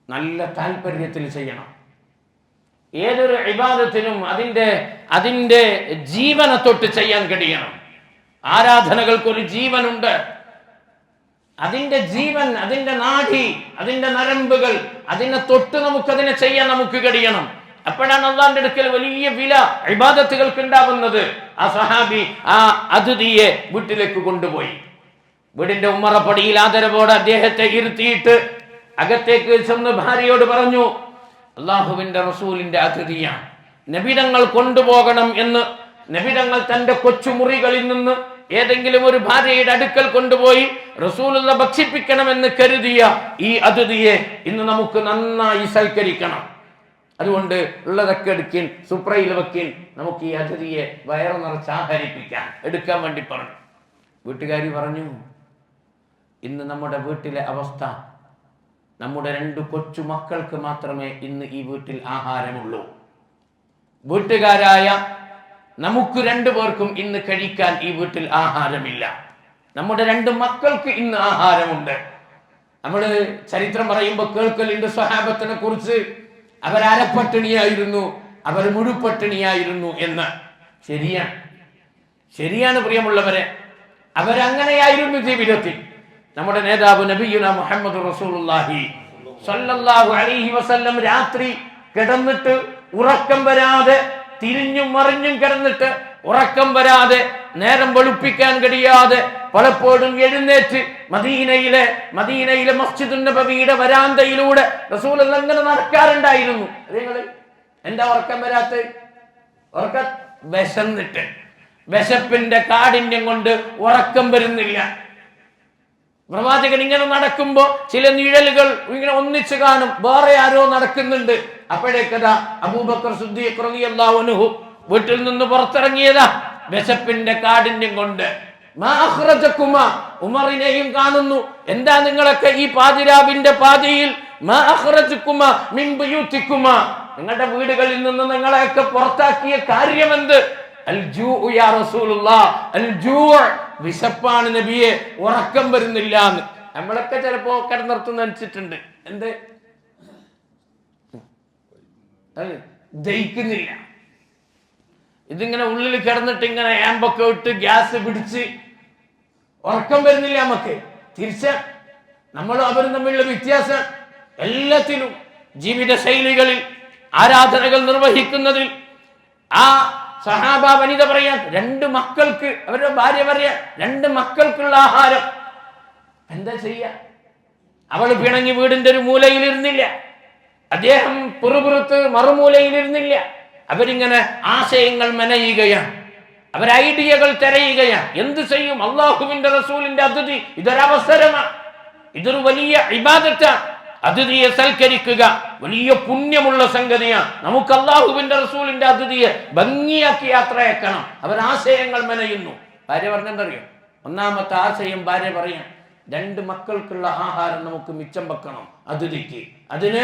നല്ല താല്പര്യത്തിൽ ചെയ്യണം. ഏതൊരു ഇബാദത്തിനും അതിൻ്റെ ജീവനെ തൊട്ട് ചെയ്യാൻ കഴിയണം. ആരാധനകൾക്കൊരു ജീവനുണ്ട്. അതിൻ്റെ ജീവൻ, അതിൻ്റെ നാഡി, അതിൻ്റെ നരമ്പുകൾ, അതിനെ തൊട്ട് നമുക്കതിനെ ചെയ്യാൻ നമുക്ക് കഴിയണം. അപ്പോഴാണ് അള്ളാന്റെ അടുക്കൽ വലിയ വില ഇബാദത്തുകൾക്ക് ഉണ്ടാവുന്നത്. ആ സഹാബി ആ അതിഥിയെ വീട്ടിലേക്ക് കൊണ്ടുപോയി. വീടിന്റെ ഉമ്മറപ്പടിയിൽ ആദരവോടെ അദ്ദേഹത്തെ ഇരുത്തിയിട്ട് അകത്തേക്ക് ചെന്ന് ഭാര്യയോട് പറഞ്ഞു, അള്ളാഹുവിന്റെ റസൂലിന്റെ അതിഥിയാണ്, നബിതങ്ങൾ കൊണ്ടുപോകണം എന്ന്. നബിതങ്ങൾ തന്റെ കൊച്ചുമുറികളിൽ നിന്ന് ഏതെങ്കിലും ഒരു ഭാര്യയുടെ അടുക്കൽ കൊണ്ടുപോയി റസൂലുള്ള ഭക്ഷിപ്പിക്കണമെന്ന് കരുതിയ ഈ അതിഥിയെ ഇന്ന് നമുക്ക് നന്നായി സൽക്കരിക്കണം. അതുകൊണ്ട് ഉള്ളതൊക്കെ എടുക്കിൻ, സുപ്രയിൽ വെക്കിൻ, നമുക്ക് ഈ അതിഥിയെ വയറു നിറച്ച് ആഹരിപ്പിക്കാൻ എടുക്കാൻ വേണ്ടി പറഞ്ഞു. വീട്ടുകാരി പറഞ്ഞു, ഇന്ന് നമ്മുടെ വീട്ടിലെ അവസ്ഥ, നമ്മുടെ 2 കൊച്ചു മക്കൾക്ക് മാത്രമേ ഇന്ന് ഈ വീട്ടിൽ ആഹാരമുള്ളൂ. വീട്ടുകാരായ നമുക്ക് 2 പേർക്കും ഇന്ന് കഴിക്കാൻ ഈ വീട്ടിൽ ആഹാരമില്ല. നമ്മുടെ 2 മക്കൾക്ക് ഇന്ന് ആഹാരമുണ്ട്. നമ്മൾ ചരിത്രം പറയുമ്പോൾ കേൾക്കലുണ്ട് സ്വഹാബത്തിനെ കുറിച്ച്, അവർ അരപ്പട്ടിണിയായിരുന്നു, അവർ മുഴുപ്പട്ടിണിയായിരുന്നു എന്ന്. ശരിയാണ് പ്രിയമുള്ളവരെ, അവരങ്ങനെയായിരുന്നു ജീവിതത്തിൽ. നമ്മുടെ നേതാവ് നബിയുന മുഹമ്മദ് റസൂലുള്ളാഹി സ്വല്ലല്ലാഹു അലൈഹി വസല്ലം രാത്രി കിടന്നിട്ട് ഉറക്കം വരാതെ, തിരിഞ്ഞും മറിഞ്ഞും കിടന്നിട്ട് ഉറക്കം വരാതെ, നേരം വെളുപ്പിക്കാൻ കഴിയാതെ പലപ്പോഴും എഴുന്നേറ്റ് മദീനയിലെ മസ്ജിദുൻ നബവിയുടെ വരാന്തയിലൂടെ റസൂലുള്ളാഹി അങ്ങനെ നടക്കാറുണ്ടായിരുന്നു. നിങ്ങള് എന്താ ഉറക്കം വരാത്ത? ഉറക്കം വിശന്നിട്ട്, വിശപ്പിന്റെ കാഠിന്യം കൊണ്ട് ഉറക്കം വരുന്നില്ല. പ്രവാചകൻ ഇങ്ങനെ നടക്കുമ്പോ ചില നിഴലുകൾ ഇങ്ങനെ ഒന്നിച്ചു കാണും, വേറെ ആരോ നടക്കുന്നുണ്ട്. അപ്പോഴേക്കതാ അബൂബക്കർ സിദ്ദീഖ് റളിയല്ലാഹു അൻഹു വീട്ടിൽ നിന്ന് പുറത്തിറങ്ങിയതാ വിശപ്പിന്റെ കാഠിന്യം കൊണ്ട്. ഉമറിനെയും കാണുന്നു. എന്താ നിങ്ങളൊക്കെ ഈ പാതിരാവിന്റെ പാതിയിൽ നിങ്ങളുടെ വീടുകളിൽ നിന്ന് നിങ്ങളെയൊക്കെ പുറത്താക്കിയ കാര്യമെന്ത്? വിശപ്പാണ് നബിയെ, ഉറക്കം വരുന്നില്ല എന്ന്. നമ്മളൊക്കെ ചിലപ്പോ കിടന്നിടത്ത് നനച്ചിട്ടുണ്ട്, എന്ത് ദഹിക്കുന്നില്ല. ഇതിങ്ങനെ ഉള്ളിൽ കിടന്നിട്ട് ഇങ്ങനെ ആമ്പൊക്കെ ഇട്ട് ഗ്യാസ് പിടിച്ച് ഉറക്കം വരുന്നില്ല നമുക്ക്. നമ്മളും അവരും തമ്മിലുള്ള വ്യത്യാസം എല്ലാത്തിലും, ജീവിത ശൈലികളിൽ, ആരാധനകൾ നിർവഹിക്കുന്നതിൽ. ആ സഹാബ വനിത പറയാൻ, 2 മക്കൾക്ക്, അവരുടെ ഭാര്യ പറയാൻ, 2 മക്കൾക്കുള്ള ആഹാരം എന്താ ചെയ്യ? അവൾ പിണങ്ങി വീടിന്റെ ഒരു മൂലയിലിരുന്നില്ല, അദ്ദേഹം പുറപുറത്ത് മറുമൂലയിലിരുന്നില്ല. അവരിങ്ങനെ ആശയങ്ങൾ മെനയുകയാണ്, അവർ ഐഡിയകൾ തിരയുകയാണ്. എന്ത് ചെയ്യും? അള്ളാഹുവിന്റെ റസൂലിന്റെ അതിഥി, ഇതൊരവസരമാണ്, ഇതൊരു വലിയ ഇബാദത്താണ്. അതിഥിയെ സൽക്കരിക്കുക വലിയ പുണ്യമുള്ള സംഗതിയാണ്. നമുക്ക് അള്ളാഹുവിന്റെ റസൂലിന്റെ അതിഥിയെ ഭംഗിയാക്കി യാത്രയാക്കണം. അവർ ആശയങ്ങൾ മെനയുന്നു. ഭാര്യ പറഞ്ഞെന്തറിയോ? ഒന്നാമത്തെ ആശയം ഭാര്യ പറയാൻ, 2 മക്കൾക്കുള്ള ആഹാരം നമുക്ക് മിച്ചം വെക്കണം അതിഥിക്ക്. അതിന്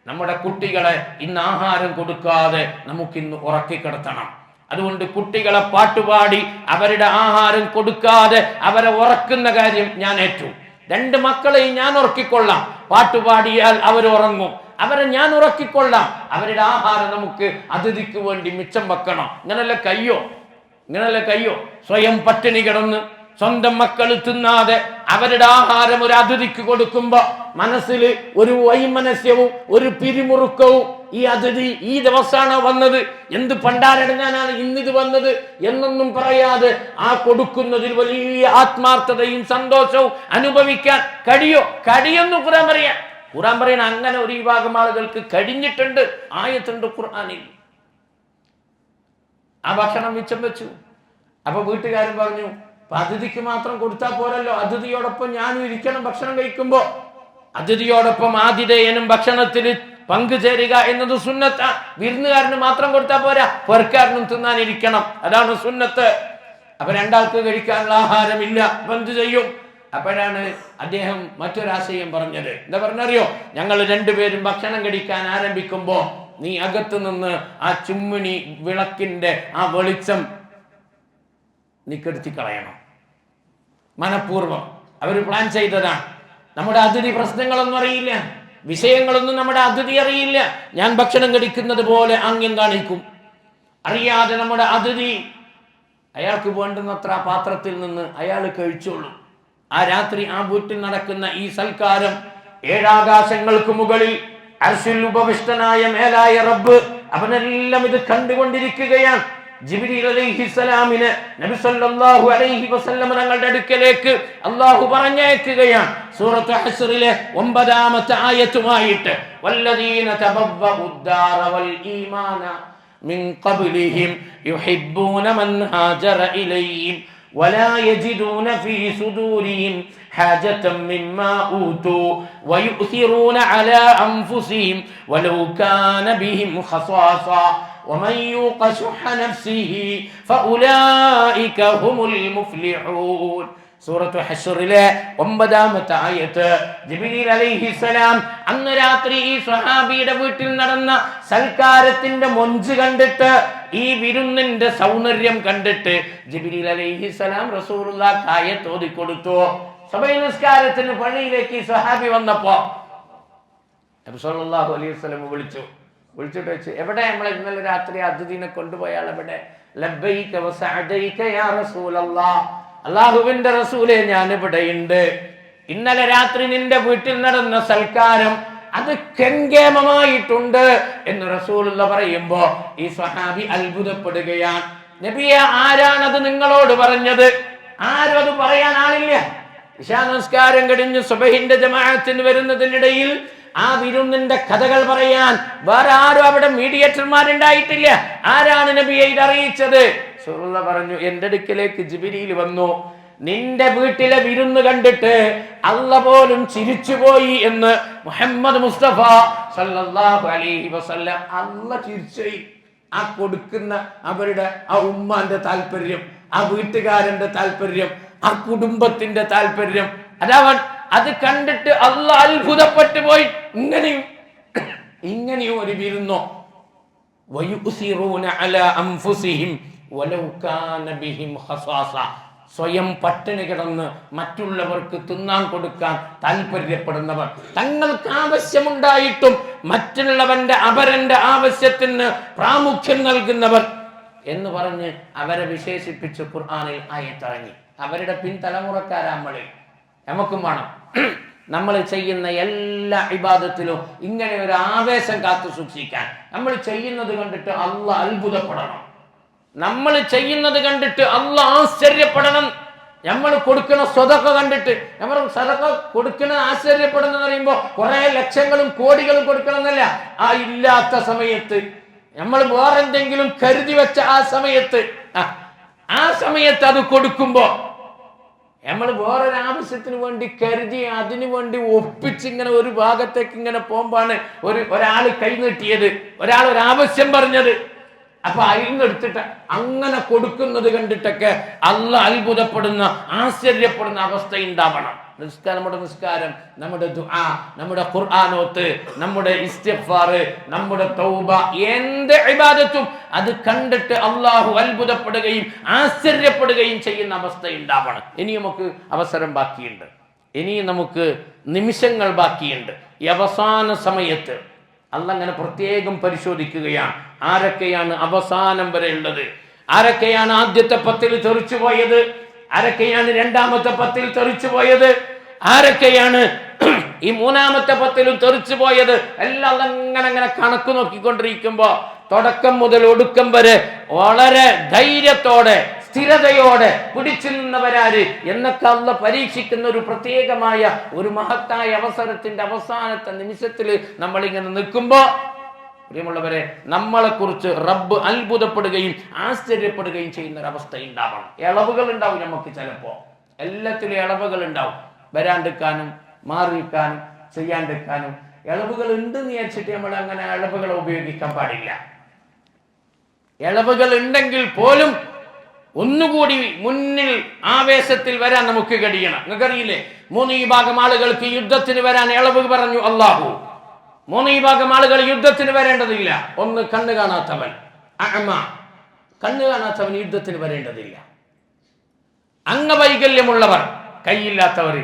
നമ്മുടെ കുട്ടികളെ ഇന്ന് ആഹാരം കൊടുക്കാതെ നമുക്കിന്ന് ഉറക്കിക്കിടത്തണം. അതുകൊണ്ട് കുട്ടികളെ പാട്ടുപാടി അവരുടെ ആഹാരം കൊടുക്കാതെ അവരെ ഉറക്കുന്ന കാര്യം ഞാൻ ഏറ്റു. 2 മക്കളെയും ഞാൻ ഉറക്കിക്കൊള്ളാം. പാട്ടുപാടിയാൽ അവർ ഉറങ്ങും, അവരെ ഞാൻ ഉറക്കിക്കൊള്ളാം. അവരുടെ ആഹാരം നമുക്ക് അതിഥിക്ക് വേണ്ടി മിച്ചം വെക്കണം. ഇങ്ങനല്ല കയ്യോ? സ്വയം പട്ടിണി കിടന്ന് സ്വന്തം മക്കൾ തിന്നാതെ അവരുടെ ആഹാരം ഒരു അതിഥിക്ക് കൊടുക്കുമ്പോ മനസ്സിൽ ഒരു വൈമനസ്യവും ഒരു പിരിമുറുക്കവും, ഈ അതിഥി ഈ ദിവസമാണോ വന്നത്, എന്ത് പണ്ടാരടങ്ങാനാണ് ഇന്നിത് വന്നത് എന്നൊന്നും പറയാതെ ആ കൊടുക്കുന്നതിൽ വലിയ ആത്മാർത്ഥതയും സന്തോഷവും അനുഭവിക്കാൻ കഴിയുന്നു ഖുർആൻ പറയാൻ അങ്ങനെ ഒരു വിഭാഗം ആളുകൾക്ക് കഴിഞ്ഞിട്ടുണ്ട്. ആയത്തുണ്ട് ഖുർആനിൽ. ആ ഭക്ഷണം മിച്ചം വെച്ചു. അപ്പൊ വീട്ടുകാരൻ പറഞ്ഞു, അതിഥിക്ക് മാത്രം കൊടുത്താൽ പോരല്ലോ, അതിഥിയോടൊപ്പം ഞാനും ഇരിക്കണം ഭക്ഷണം കഴിക്കുമ്പോ. അതിഥിയോടൊപ്പം ആതിഥേയനും ഭക്ഷണത്തിൽ പങ്കുചേരുക എന്നത് സുന്നത്ത. വിരുന്നുകാരന് മാത്രം കൊടുത്താൽ പോരാ, പുറക്കാരനും തിന്നാനിരിക്കണം, അതാണ് സുന്നത്ത്. അപ്പൊ 2 ആൾക്ക് കഴിക്കാനുള്ള ആഹാരമില്ല, എന്ത് ചെയ്യും? അപ്പോഴാണ് അദ്ദേഹം മറ്റൊരാശയം പറഞ്ഞത്. എന്താ പറഞ്ഞറിയോ? ഞങ്ങൾ 2 പേരും ഭക്ഷണം കഴിക്കാൻ ആരംഭിക്കുമ്പോ നീ അകത്ത് നിന്ന് ആ ചുമ്മിണി വിളക്കിന്റെ ആ വെളിച്ചം നീ കെടുത്തി കളയണം. മനഃപൂർവ്വം അവർ പ്ലാൻ ചെയ്തതാണ്. നമ്മുടെ അതിഥി പ്രശ്നങ്ങളൊന്നും അറിയില്ല, വിഷയങ്ങളൊന്നും നമ്മുടെ അതിഥി അറിയില്ല. ഞാൻ ഭക്ഷണം കഴിക്കുന്നത് പോലെ ആംഗ്യം കാണിക്കും. അറിയാതെ നമ്മുടെ അതിഥി അയാൾക്ക് വേണ്ടുന്നത്ര പാത്രത്തിൽ നിന്ന് അയാൾ കഴിച്ചോളൂ. ആ രാത്രി ആ വീട്ടിൽ നടക്കുന്ന ഈ സൽക്കാരം 7 ആകാശങ്ങൾക്ക് മുകളിൽ അർശിൽ ഉപവിഷ്ടനായ മേലായ റബ്ബ് അവനെല്ലാം ഇത് കണ്ടുകൊണ്ടിരിക്കുകയാണ്. ജിബ്രീൽ അലൈഹിസ്സലാമിനെ നബി സല്ലല്ലാഹു അലൈഹി വസല്ലം തങ്ങളുടെ അടുക്കലേക്ക് അല്ലാഹു പറഞ്ഞയക്കുകയാണ്. സൂറത്ത് ഹശ്റിലെ 9-ാമത്തെ ആയത്തുമായിട്ട് വല്ലദീന തബവ്വഉദ്ദാറ വൽ ഈമാന മിൻ ഖബ്ലിഹിം യുഹിബ്ബൂന മൻ ഹാജറ ഇലൈഹിം വലാ യജിദൂന ഫീ സുദൂരിഹിം ഹാജതൻ മിമ്മാ ഊതു വയുസിറൂന അലാ അൻഫുസിഹിം വലൗ കാന ബിഹിം ഖസാസ ومن يوق شح نفسه فأولئك هم المفلحون. സൂറത്ത് ഹശ്റിലെ 9-ാമത്തെ ആയത്ത്. ജിബ്രീൽ അലൈഹിസ്സലാം അന്ന് രാത്രി ഈ സ്വഹാബിയുടെ വീട്ടിൽ നടന്ന സൽക്കാരത്തിന്റെ മൊഞ്ച് കണ്ടിട്ട്, ഈ വിരുന്നിന്റെ സൗന്ദര്യം കണ്ടിട്ട് ജിബ്രീൽ അലൈഹിസ്സലാം റസൂലുള്ളാഹിക്ക് ആയത്ത് ഓതി കൊടുത്തു. സുബഹി നിസ്കാരത്തിന് പള്ളിയിലേക്ക് ഈ സ്വഹാബി വന്നപ്പോ നബി സല്ലല്ലാഹു അലൈഹി വസല്ലം വിളിച്ചിട്ട് വെച്ച്, എവിടെ നമ്മളെ ഇന്നലെ രാത്രി അതിഥിനെ കൊണ്ടുപോയാൽ എവിടെ? ലബ്ബൈക വസഅദൈക യാ റസൂലല്ലാഹ്, അല്ലാഹുവിന്റെ റസൂലേ ഞാൻ ഇവിടെയുണ്ട്. ഇന്നലെ രാത്രി നിന്റെ വീട്ടിൽ നടന്ന സൽക്കാരം അത് കെങ്കേമമായിട്ടുണ്ട് എന്ന് റസൂലുള്ള പറയുമ്പോ ഈ സ്വഹാബി അത്ഭുതപ്പെടുകയാണ്. നബിയെ, ആരാണത് നിങ്ങളോട് പറഞ്ഞത്? ആരും അത് പറയാൻ ആളില്ല. ഇശാ നമസ്കാരം കഴിഞ്ഞ് സുബഹിന്റെ ജമാഅത്തിന് വരുന്നതിനിടയിൽ ആ വിരുന്നിന്റെ കഥകൾ പറയാൻ വേറെ ആരും അവിടെ മീഡിയേറ്റർമാരുണ്ടായിട്ടില്ല. ആരാണ് നബിയെ ഇത് അറിയിച്ചത്? റസൂലുള്ളാഹി പറഞ്ഞു, എന്റെ അടുക്കലേക്ക് ജിബ്രീൽ വന്നു, നിന്റെ വീട്ടിലെ വിരുന്ന് കണ്ടിട്ട് അല്ല പോലും ചിരിച്ചുപോയി എന്ന് മുഹമ്മദ് മുസ്തഫ സല്ലല്ലാഹു അലൈഹി വസല്ലം. അല്ല ചിരിച്ചുപോയി. ആ കൊടുക്കുന്ന അവരുടെ ആ ഉമ്മാന്റെ താല്പര്യം, ആ വീട്ടുകാരന്റെ താല്പര്യം, ആ കുടുംബത്തിന്റെ താല്പര്യം, അത് കണ്ടിട്ട് അല്ലാഹ് അത്ഭുതപ്പെട്ടു പോയി. ഇങ്ങനെയും ഒരു വിരുന്നോ? വയുസിറൂന അലാ അൻഫുസിഹിം വലൗ കാന ബിഹിം ഖസാസ. സ്വയം പട്ടിണി കിടന്ന് മറ്റുള്ളവർക്ക് തിന്നാൻ കൊടുക്കാൻ താല്പര്യപ്പെടുന്നവർ, തങ്ങൾക്ക് ആവശ്യമുണ്ടായിട്ടും മറ്റുള്ളവന്റെ അപരന്റെ ആവശ്യത്തിന് പ്രാമുഖ്യം നൽകുന്നവർ എന്ന് പറഞ്ഞ് അവരെ വിശേഷിപ്പിച്ച് ഖുർആനിൽ ആയത്തിറങ്ങി. അവരുടെ പിൻതലമുറക്കാരാമ്പളി നമുക്കും വേണം. നമ്മൾ ചെയ്യുന്ന എല്ലാ ഇബാദത്തിലും ഇങ്ങനെ ഒരു ആവേശം കാത്തു സൂക്ഷിക്കാൻ. നമ്മൾ ചെയ്യുന്നത് കണ്ടിട്ട് അല്ലാഹ് അത്ഭുതപ്പെടണം, നമ്മൾ ചെയ്യുന്നത് കണ്ടിട്ട് അല്ലാഹ് ആശ്ചര്യപ്പെടണം. നമ്മൾ കൊടുക്കുന്ന സ്വതക്ക കണ്ടിട്ട്, നമ്മൾ സദഖ കൊടുക്കുന്ന ആശ്ചര്യപ്പെടുന്ന പറയുമ്പോൾ കുറെ ലക്ഷങ്ങളും കോടികളും കൊടുക്കണം എന്നല്ല. ആ ഇല്ലാത്ത സമയത്ത് നമ്മൾ വേറെന്തെങ്കിലും കരുതി വെച്ച ആ സമയത്ത് അത് കൊടുക്കുമ്പോ നമ്മൾ വേറൊരു ആവശ്യത്തിന് വേണ്ടി കരുതി അതിനു വേണ്ടി ഒപ്പിച്ചിങ്ങനെ ഒരു ഭാഗത്തേക്ക് ഇങ്ങനെ പോകുമ്പോഴാണ് ഒരാൾ കൈ നീട്ടിയത്, ഒരാൾ ഒരു ആവശ്യം പറഞ്ഞത്. അപ്പൊ അയിന്നെടുത്തിട്ട് അങ്ങനെ കൊടുക്കുന്നത് കണ്ടിട്ടൊക്കെ അല്ലാഹ് അത്ഭുതപ്പെടുന്ന ആശ്ചര്യപ്പെടുന്ന അവസ്ഥ ഉണ്ടാവണം. നമ്മുടെ നിസ്കാരം, നമ്മുടെ ദുആ, നമ്മുടെ ഖുർആനോത്ത്, നമ്മുടെ ഇസ്തിഗ്ഫാർ, നമ്മുടെ തൗബ, എന്ത് ഇബാദത്തും അത് കണ്ടിട്ട് അള്ളാഹു അത്ഭുതപ്പെടുകയും ആശ്ചര്യപ്പെടുകയും ചെയ്യുന്ന അവസ്ഥ ഉണ്ടാവണം. ഇനി നമുക്ക് അവസരം ബാക്കിയുണ്ട്, ഇനി നമുക്ക് നിമിഷങ്ങൾ ബാക്കിയുണ്ട്. ഈ അവസാന സമയത്ത് അള്ളാഹ് അങ്ങനെ പ്രത്യേകം പരിശോധിക്കുകയാണ് ആരൊക്കെയാണ് അവസാനം വരെ ഉള്ളത്, ആരൊക്കെയാണ് ആദ്യത്തെ 10 തെറിച്ചു പോയത്, ആരൊക്കെയാണ് രണ്ടാമത്തെ 10 തെറിച്ചു പോയത്, ആരൊക്കെയാണ് ഈ മൂന്നാമത്തെ 10 തെറിച്ചു പോയത്. എല്ലാം അങ്ങനെ കണക്ക് നോക്കിക്കൊണ്ടിരിക്കുമ്പോ തുടക്കം മുതൽ ഒടുക്കം വരെ വളരെ ധൈര്യത്തോടെ സ്ഥിരതയോടെ പിടിച്ചു നിന്നവരാര് എന്നൊക്കെ അള്ള പരീക്ഷിക്കുന്ന ഒരു പ്രത്യേകമായ ഒരു മഹത്തായ അവസരത്തിന്റെ അവസാനത്തെ നിമിഷത്തിൽ നമ്മളിങ്ങനെ നിൽക്കുമ്പോ, പ്രിയമുള്ളവരെ, നമ്മളെക്കുറിച്ച് റബ്ബ് അത്ഭുതപ്പെടുകയും ആശ്ചര്യപ്പെടുകയും ചെയ്യുന്ന ഒരു അവസ്ഥ ഉണ്ടാവണം. ഇളവുകൾ ഉണ്ടാവും നമുക്ക്, ചിലപ്പോ എല്ലാത്തിലും ഇളവുകൾ ഉണ്ടാവും. വരാണ്ടിരിക്കാനും മാറിയിരിക്കാനും ചെയ്യാണ്ടിരിക്കാനും ഇളവുകൾ ഉണ്ടെന്ന് വിചാരിച്ചിട്ട് നമ്മൾ അങ്ങനെ ഇളവുകൾ ഉപയോഗിക്കാൻ പാടില്ല. ഇളവുകൾ ഉണ്ടെങ്കിൽ പോലും ഒന്നുകൂടി മുന്നിൽ ആവേശത്തിൽ വരാൻ നമുക്ക് കഴിയണം. നിങ്ങൾക്കറിയില്ലേ, 3 വിഭാഗം ആളുകൾക്ക് യുദ്ധത്തിന് വരാൻ ഇളവ് പറഞ്ഞു അള്ളാഹു. 3 വിഭാഗം ആളുകൾ യുദ്ധത്തിന് വരേണ്ടതില്ല. ഒന്ന്, കണ്ണ് കാണാത്തവൻ, അഅമ, കണ്ണ് കാണാത്തവൻ യുദ്ധത്തിന് വരേണ്ടതില്ല. അംഗവൈകല്യമുള്ളവർ, കൈയില്ലാത്തവർ,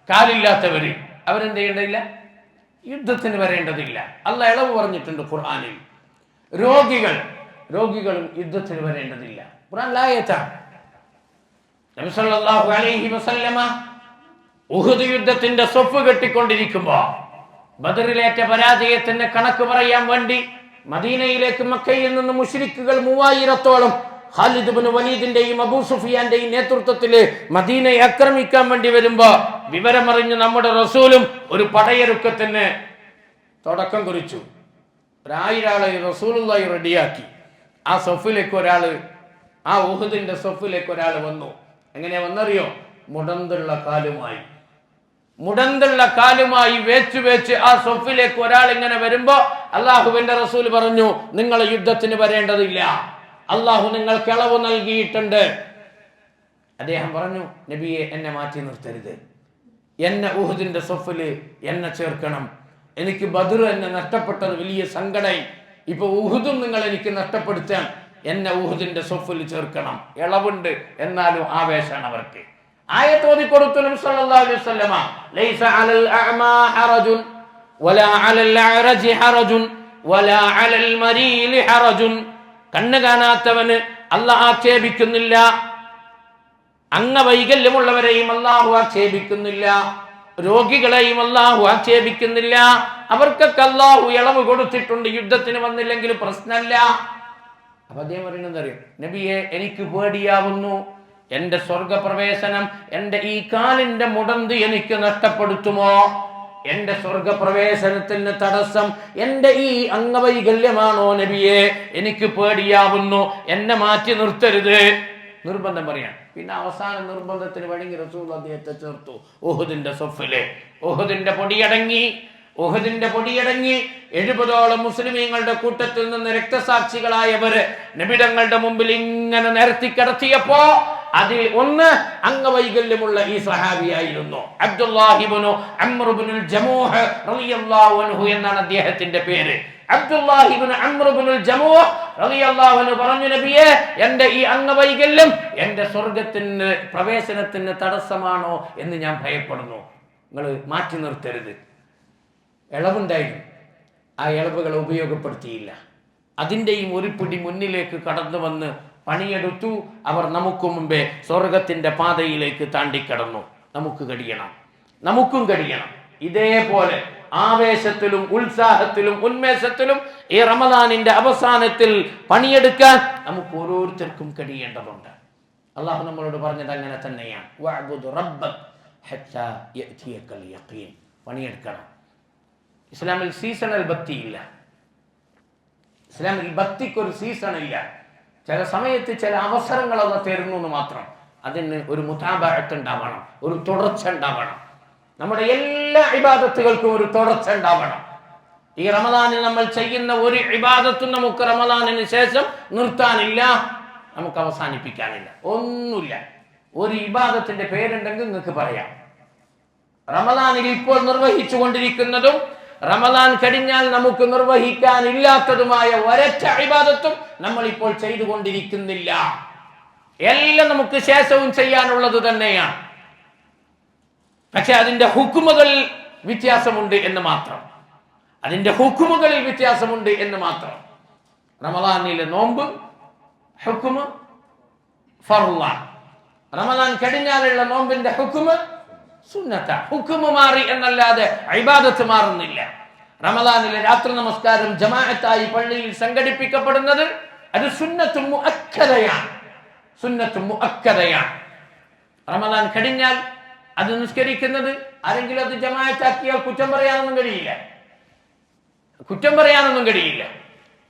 കാലില്ലാത്തവർ, അവരെന്ത് ചെയ്യേണ്ടതില്ല, യുദ്ധത്തിന് വരേണ്ടതില്ല. അള്ളാഹ് ഇളവ് പറഞ്ഞിട്ടുണ്ട് ഖുർആനിൽ. രോഗികളും യുദ്ധത്തിന് വരേണ്ടതില്ല. ഖുർആൻ ആയത്താണ്. നബി സല്ലല്ലാഹു അലൈഹി വസല്ലമ ഉഹുദ് യുദ്ധത്തിന്റെ സ്വഫ് കെട്ടിക്കൊണ്ടിരിക്കുമ്പോ ബദറിലേറ്റ പരാജയത്തിന്റെ കണക്ക് പറയാൻ വേണ്ടി മദീനയിലേക്ക് മക്കയിൽ നിന്ന് മുശ്രിക്കുകൾ 3000-ഓളം ഖാലിദ് ഇബ്നു വലീദിന്റെയും അബൂ സുഫിയാന്റെയും നേതൃത്വത്തിൽ മദീനയെ ആക്രമിക്കാൻ വേണ്ടി വരുമ്പോ വിവരമറിഞ്ഞ് നമ്മുടെ റസൂലും ഒരു പടയൊരുക്കത്തിന് തുടക്കം കുറിച്ചു. 1000 ആളെ റസൂലുള്ളാഹി റെഡിയാക്കി. ആ സൊഫിലേക്ക് ഒരാള്, ആ ഉഹുദിന്റെ സൊഫിലേക്ക് ഒരാൾ വന്നു. എങ്ങനെയാ വന്നറിയോ? മുടന്തുള്ള കാലുമായി വേച്ച് ആ സൊഫിലേക്ക് ഒരാൾ ഇങ്ങനെ വരുമ്പോ അള്ളാഹുവിന്റെ റസൂൽ പറഞ്ഞു, നിങ്ങൾ യുദ്ധത്തിന് വരേണ്ടതില്ല, അള്ളാഹു നിങ്ങൾക്ക് ഇളവ് നൽകിയിട്ടുണ്ട്. അദ്ദേഹം പറഞ്ഞു, നബിയെ, എന്നെ മാറ്റി നിർത്തരുത്, എന്നെ ഉഹുദിന്റെ സൊഫില് എന്നെ ചേർക്കണം. എനിക്ക് ബദർ എന്നെ നഷ്ടപ്പെട്ടത് വലിയ സങ്കടമായി. ഇപ്പൊ ഉഹുദും നിങ്ങൾ എനിക്ക് നഷ്ടപ്പെടുത്താൻ എന്നെ ഉഹുദിന്റെ സൊഫിൽ ചേർക്കണം. ഇളവുണ്ട്, എന്നാലും ആവേശമാണ് അവർക്ക്. ആയത്ത് ഓതി കൊടുത്തു നബി സല്ലല്ലാഹു അലൈഹി വസല്ലമ, ലൈസ അലൽ അഅമാ ഹറജുൻ വലാ അലൽ അഅറജി ഹറജുൻ വലാ അലൽ മരീലി ഹറജുൻ. കണ്ണ് കാണാത്തവന് അല്ലാഹു ആക്ഷേപിക്കുന്നില്ല, അംഗവൈകല്യമുള്ളവരെയും അല്ലാഹു ആക്ഷേപിക്കുന്നില്ല, രോഗികളെയും അല്ലാഹു ആക്ഷേപിക്കുന്നില്ല. അവർക്കൊക്കെ അല്ലാഹു ഇളവ് കൊടുത്തിട്ടുണ്ട്, യുദ്ധത്തിന് വന്നില്ലെങ്കിൽ പ്രശ്നമല്ല. അപ്പൊ അദ്ദേഹം പറയുന്നത് അറിയാം, നബിയെ, എനിക്ക് പേടിയാവുന്നു, എന്റെ സ്വർഗപ്രവേശനം, എന്റെ ഈ കാലിന്റെ മുടന്ത് എനിക്ക് നഷ്ടപ്പെടുത്തുമോ? എന്റെ സ്വർഗപ്രവേശനത്തിന് തടസ്സം എന്റെ ഈ അംഗവൈകല്യമാണോ നബിയെ? എനിക്ക് പേടിയാവുന്നു, എന്നെ മാറ്റി നിർത്തരുത്. നിർബന്ധം പറയാൻ. പിന്നെ അവസാന നിർബന്ധത്തിന് വഴങ്ങി റസൂൽ അദ്ദേഹത്തെ ചേർത്തു ഉഹുദിന്റെ സൊഫില്. ഉഹുദിന്റെ പൊടിയടങ്ങി 70ഓളം മുസ്ലിമീങ്ങളുടെ കൂട്ടത്തിൽ നിന്ന് രക്തസാക്ഷികളായവര് നബിതങ്ങളുടെ മുമ്പിൽ ഇങ്ങനെ നിരത്തി കിടത്തിയപ്പോ അതിൽ ഒന്ന് അംഗവൈകല്യമുള്ള ഈ സഹാബിയായിരുന്നു. അബ്ദുല്ലാഹി ഇബ്നു അംർ ഇബ്നുൽ ജമൂഹ് റളിയല്ലാഹു അൻഹു എന്നാണ് അദ്ദേഹത്തിന്റെ പേര്. അബ്ദുല്ലാഹി ഇബ്നു അംർ ഇബ്നുൽ ജമൂഹ് റളിയല്ലാഹു അൻഹു പറഞ്ഞു, നബിയെ, എന്റെ ഈ അംഗവൈകല്യം എന്റെ സ്വർഗത്തിന് പ്രവേശനത്തിന് തടസ്സമാണോ എന്ന് ഞാൻ ഭയപ്പെടുന്നു, നിങ്ങൾ മാറ്റി നിർത്തരുത്. ഇളവുണ്ടായിരുന്നു, ആ ഇളവുകൾ ഉപയോഗപ്പെടുത്തിയില്ല. അതിൻ്റെയും ഒരു പിടി മുന്നിലേക്ക് കടന്നു വന്ന് പണിയെടുത്തു. അവർ നമുക്ക് മുമ്പേ സ്വർഗത്തിന്റെ പാതയിലേക്ക് താണ്ടിക്കടന്നു. നമുക്കും കഴിയണം ഇതേപോലെ ആവേശത്തിലും ഉത്സാഹത്തിലും ഉന്മേഷത്തിലും ഈ റമദാനിന്റെ അവസാനത്തിൽ പണിയെടുക്കാൻ നമുക്ക് ഓരോരുത്തർക്കും കഴിയേണ്ടതുണ്ട്. അള്ളാഹു നമ്മളോട് പറഞ്ഞത് അങ്ങനെ തന്നെയാണ്, വഅ്ബുദ് റബ്ബക ഹത്താ യഅതിയകൽ യഖീൻ. പണിയെടുക്കണം. ഇസ്ലാമിൽ സീസണൽ ഭക്തിയില്ല. ഇസ്ലാമിൽ ഭക്തിക്കൊരു സീസൺ ഇല്ല. ചില സമയത്ത് ചില അവസരങ്ങളൊന്ന് തരുന്നു എന്ന് മാത്രം. അതിന് ഒരു മുതാബഅത്ത് ഉണ്ടാവണം, ഒരു തുടർച്ച ഉണ്ടാവണം. നമ്മുടെ എല്ലാ ഇബാദത്തുകൾക്കും ഒരു തുടർച്ച ഉണ്ടാവണം. ഈ റമദാനിൽ നമ്മൾ ചെയ്യുന്ന ഒരു ഇബാദത്തും നമുക്ക് റമദാനിന് ശേഷം നിർത്താനില്ല, നമുക്ക് അവസാനിപ്പിക്കാനില്ല, ഒന്നുമില്ല. ഒരു ഇബാദത്തിന്റെ പേരുണ്ടെങ്കിൽ നിങ്ങൾക്ക് പറയാം. റമദാനിൽ ഇപ്പോൾ നിർവഹിച്ചു കൊണ്ടിരിക്കുന്നതും റമദാൻ കഴിഞ്ഞാൽ നമുക്ക് നിർവഹിക്കാനില്ലാത്തതുമായ ഒരൊറ്റ ഇബാദത്തും നമ്മൾ ഇപ്പോൾ ചെയ്തുകൊണ്ടിരിക്കുന്നില്ല. എല്ലാം നമുക്ക് ശേഷവും ചെയ്യാനുള്ളത് തന്നെയാണ്. പക്ഷെ അതിന്റെ ഹുക്കുമുകളിൽ വ്യത്യാസമുണ്ട് എന്ന് മാത്രം. അതിന്റെ ഹുക്കുമുകളിൽ വ്യത്യാസമുണ്ട് എന്ന് മാത്രം. റമദാനിലെ നോമ്പ് ഹുക്കുമ് ഫർളാണ്. റമദാൻ കഴിഞ്ഞാലുള്ള നോമ്പിന്റെ ഹുക്കുമ് സുന്നത്ത. ഹുക്കുമ് മാറി എന്നല്ലാതെ ഇബാദത്ത് മാറുന്നില്ല. റമദാനിലെ രാത്രി നമസ്കാരം ജമാഅത്തായി പള്ളിയിൽ സംഘടിപ്പിക്കപ്പെടുന്നത് അത് സുന്നത്ത് മുഅക്കദയാണ്. സുന്നത്ത് മുഅക്കദയാണ്. റമദാൻ കഴിഞ്ഞാൽ അത് നിസ്കരിക്കുന്നത് ആരെങ്കിലും അത് ജമാഅത്താക്കിയാൽ കുറ്റം പറയാനൊന്നും കഴിയില്ല.